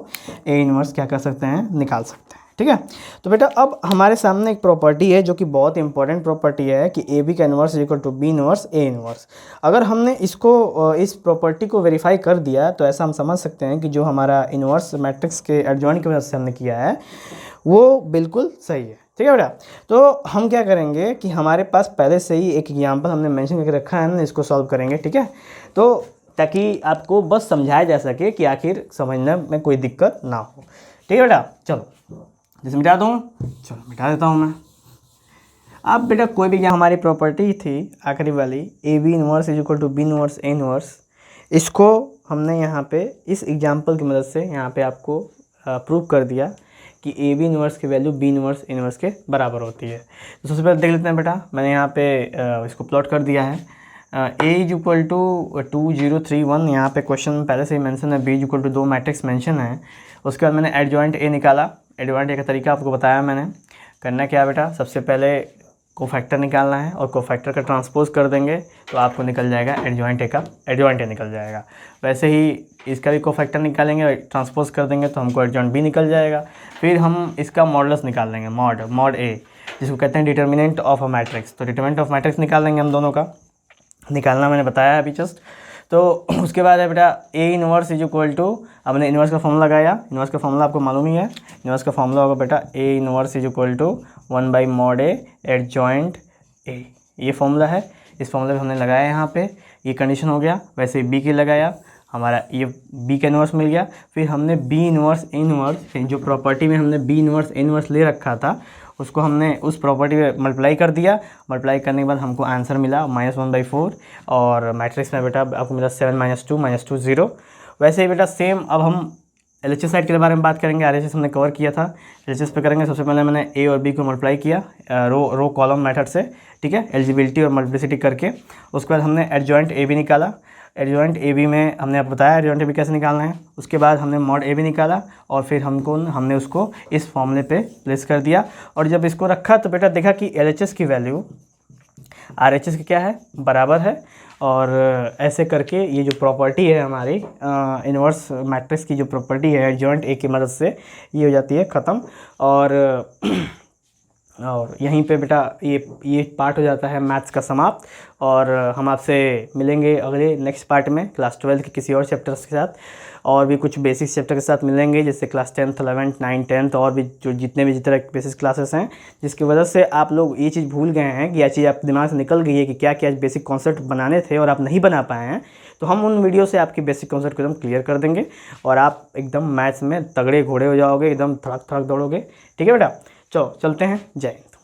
ए इनवर्स क्या कर सकते हैं, निकाल सकते हैं। ठीक है, तो बेटा अब हमारे सामने एक प्रॉपर्टी है जो कि बहुत इंपॉर्टेंट प्रॉपर्टी है कि ए बी का inverse is equal to b inverse a inverse. अगर हमने इसको इस प्रॉपर्टी को वेरीफाई कर दिया तो ऐसा हम समझ सकते हैं कि जो हमारा इनवर्स मैट्रिक्स के एडजॉइंट की वजह से हमने किया है वो बिल्कुल सही है। ठीक है बेटा, तो हम क्या करेंगे कि हमारे पास पहले से ही एक एग्जाम्पल हमने मेंशन करके रखा है, हम इसको सॉल्व करेंगे। ठीक है, तो ताकि आपको बस समझाया जा सके कि आखिर समझने में कोई दिक्कत ना हो। ठीक है बेटा, चलो जैसे मिटा दूँ, चलो मिटा देता हूँ मैं। अब बेटा कोई भी हमारी प्रॉपर्टी थी आखिरी वाली a b inverse is equal to b inverse a inverse, इसको हमने यहाँ पे इस एग्जाम्पल की मदद से यहाँ पे आपको प्रूव कर दिया कि ए बी इनवर्स की वैल्यू बी इनवर्स इनवर्स के बराबर होती है। तो सबसे पहले देख लेते हैं बेटा, मैंने यहाँ पे इसको प्लॉट कर दिया है। ए इज इक्वल टू 2 0 3 1, यहाँ पे क्वेश्चन में पहले से ही मेंशन है। B is equal to 2 matrix mention है। उसके बाद मैंने एडजॉइंट ए निकाला। एडजॉइंट ए का तरीका आपको बताया मैंने। करना क्या बेटा, सबसे पहले कोफैक्टर निकालना है और कोफैक्टर का ट्रांसपोज कर देंगे तो आपको निकल जाएगा एडजॉइंट ए निकल जाएगा। वैसे ही इसका भी कोफैक्टर निकालेंगे और ट्रांसपोज कर देंगे तो हमको एडजॉइंट बी निकल जाएगा। फिर हम इसका मॉडुलस निकाल लेंगे, मॉड ए, जिसको कहते हैं डिटर्मिनेंट ऑफ अ मैट्रिक्स। तो डिटर्मिनेंट ऑफ मैट्रिक्स निकाल लेंगे, हम दोनों का निकालना मैंने बताया अभी जस्ट। तो उसके बाद है बेटा a inverse is equal to, हमने इनवर्स का फॉर्मूला लगाया। इनवर्स का फॉर्मूला आपको मालूम ही है। इनवर्स का फॉर्मूला होगा बेटा a inverse is equal to 1/mod A adjoint a, ये फॉर्मूला है। इस फॉर्मूले में हमने लगाया यहाँ पे, ये कंडीशन हो गया। वैसे बी की लगाया, हमारा ये बी का इनवर्स मिल गया। फिर हमने बी इनवर्स इनवर्स, जो प्रॉपर्टी में हमने बी इनवर्स इनवर्स ले रखा था उसको हमने उस प्रॉपर्टी में मल्टीप्लाई कर दिया। मल्टीप्लाई करने के बाद हमको आंसर मिला -1/4 और मैट्रिक्स में बेटा आपको मिला 7 -2 0। वैसे ही बेटा सेम अब हम LHS साइड के बारे में बात करेंगे। RHS हमने कवर किया था, LHS पे करेंगे। सबसे पहले मैंने ए और बी को मल्टीप्लाई किया रो कॉलम मेथड से। ठीक है, एलिजिबिलिटी और मल्टीप्लिसिटी करके। उसके बाद हमने एडजॉइंट ए बी निकाला। एडजॉइंट ए बी में हमने आपको बताया एडजॉइंट ए बी कैसे निकालना है। उसके बाद हमने मॉड ए बी निकाला और फिर हमने उसको इस फॉर्मूले पे प्लेस कर दिया। और जब इसको रखा तो बेटा देखा कि LHS की वैल्यू RHS की क्या है, बराबर है। और ऐसे करके ये जो प्रॉपर्टी है हमारी इनवर्स मैट्रिक्स की जो प्रॉपर्टी है एडजॉइंट ए की मदद से, ये हो जाती है ख़त्म। और यहीं पे बेटा ये पार्ट हो जाता है मैथ्स का समाप्त। और हम आपसे मिलेंगे अगले नेक्स्ट पार्ट में क्लास 12 के किसी और चैप्टर्स के साथ, और भी कुछ बेसिक चैप्टर के साथ मिलेंगे, जैसे class 10th 11th 9th 10th और भी जो जितने भी जितने बेसिक क्लासेस हैं, जिसकी वजह से आप लोग ये चीज़ भूल गए हैं कि यह चीज़ आपके दिमाग से निकल गई है कि क्या क्या बेसिक कॉन्सेप्ट बनाने थे और आप नहीं बना पाए हैं। तो हम उन वीडियो से आपकी बेसिक कॉन्सेप्ट को एकदम क्लियर कर देंगे और आप एकदम मैथ्स में तगड़े घोड़े हो जाओगे, एकदम थड़क थड़क दौड़ोगे। ठीक है बेटा, चलो चलते हैं, जय हिंद।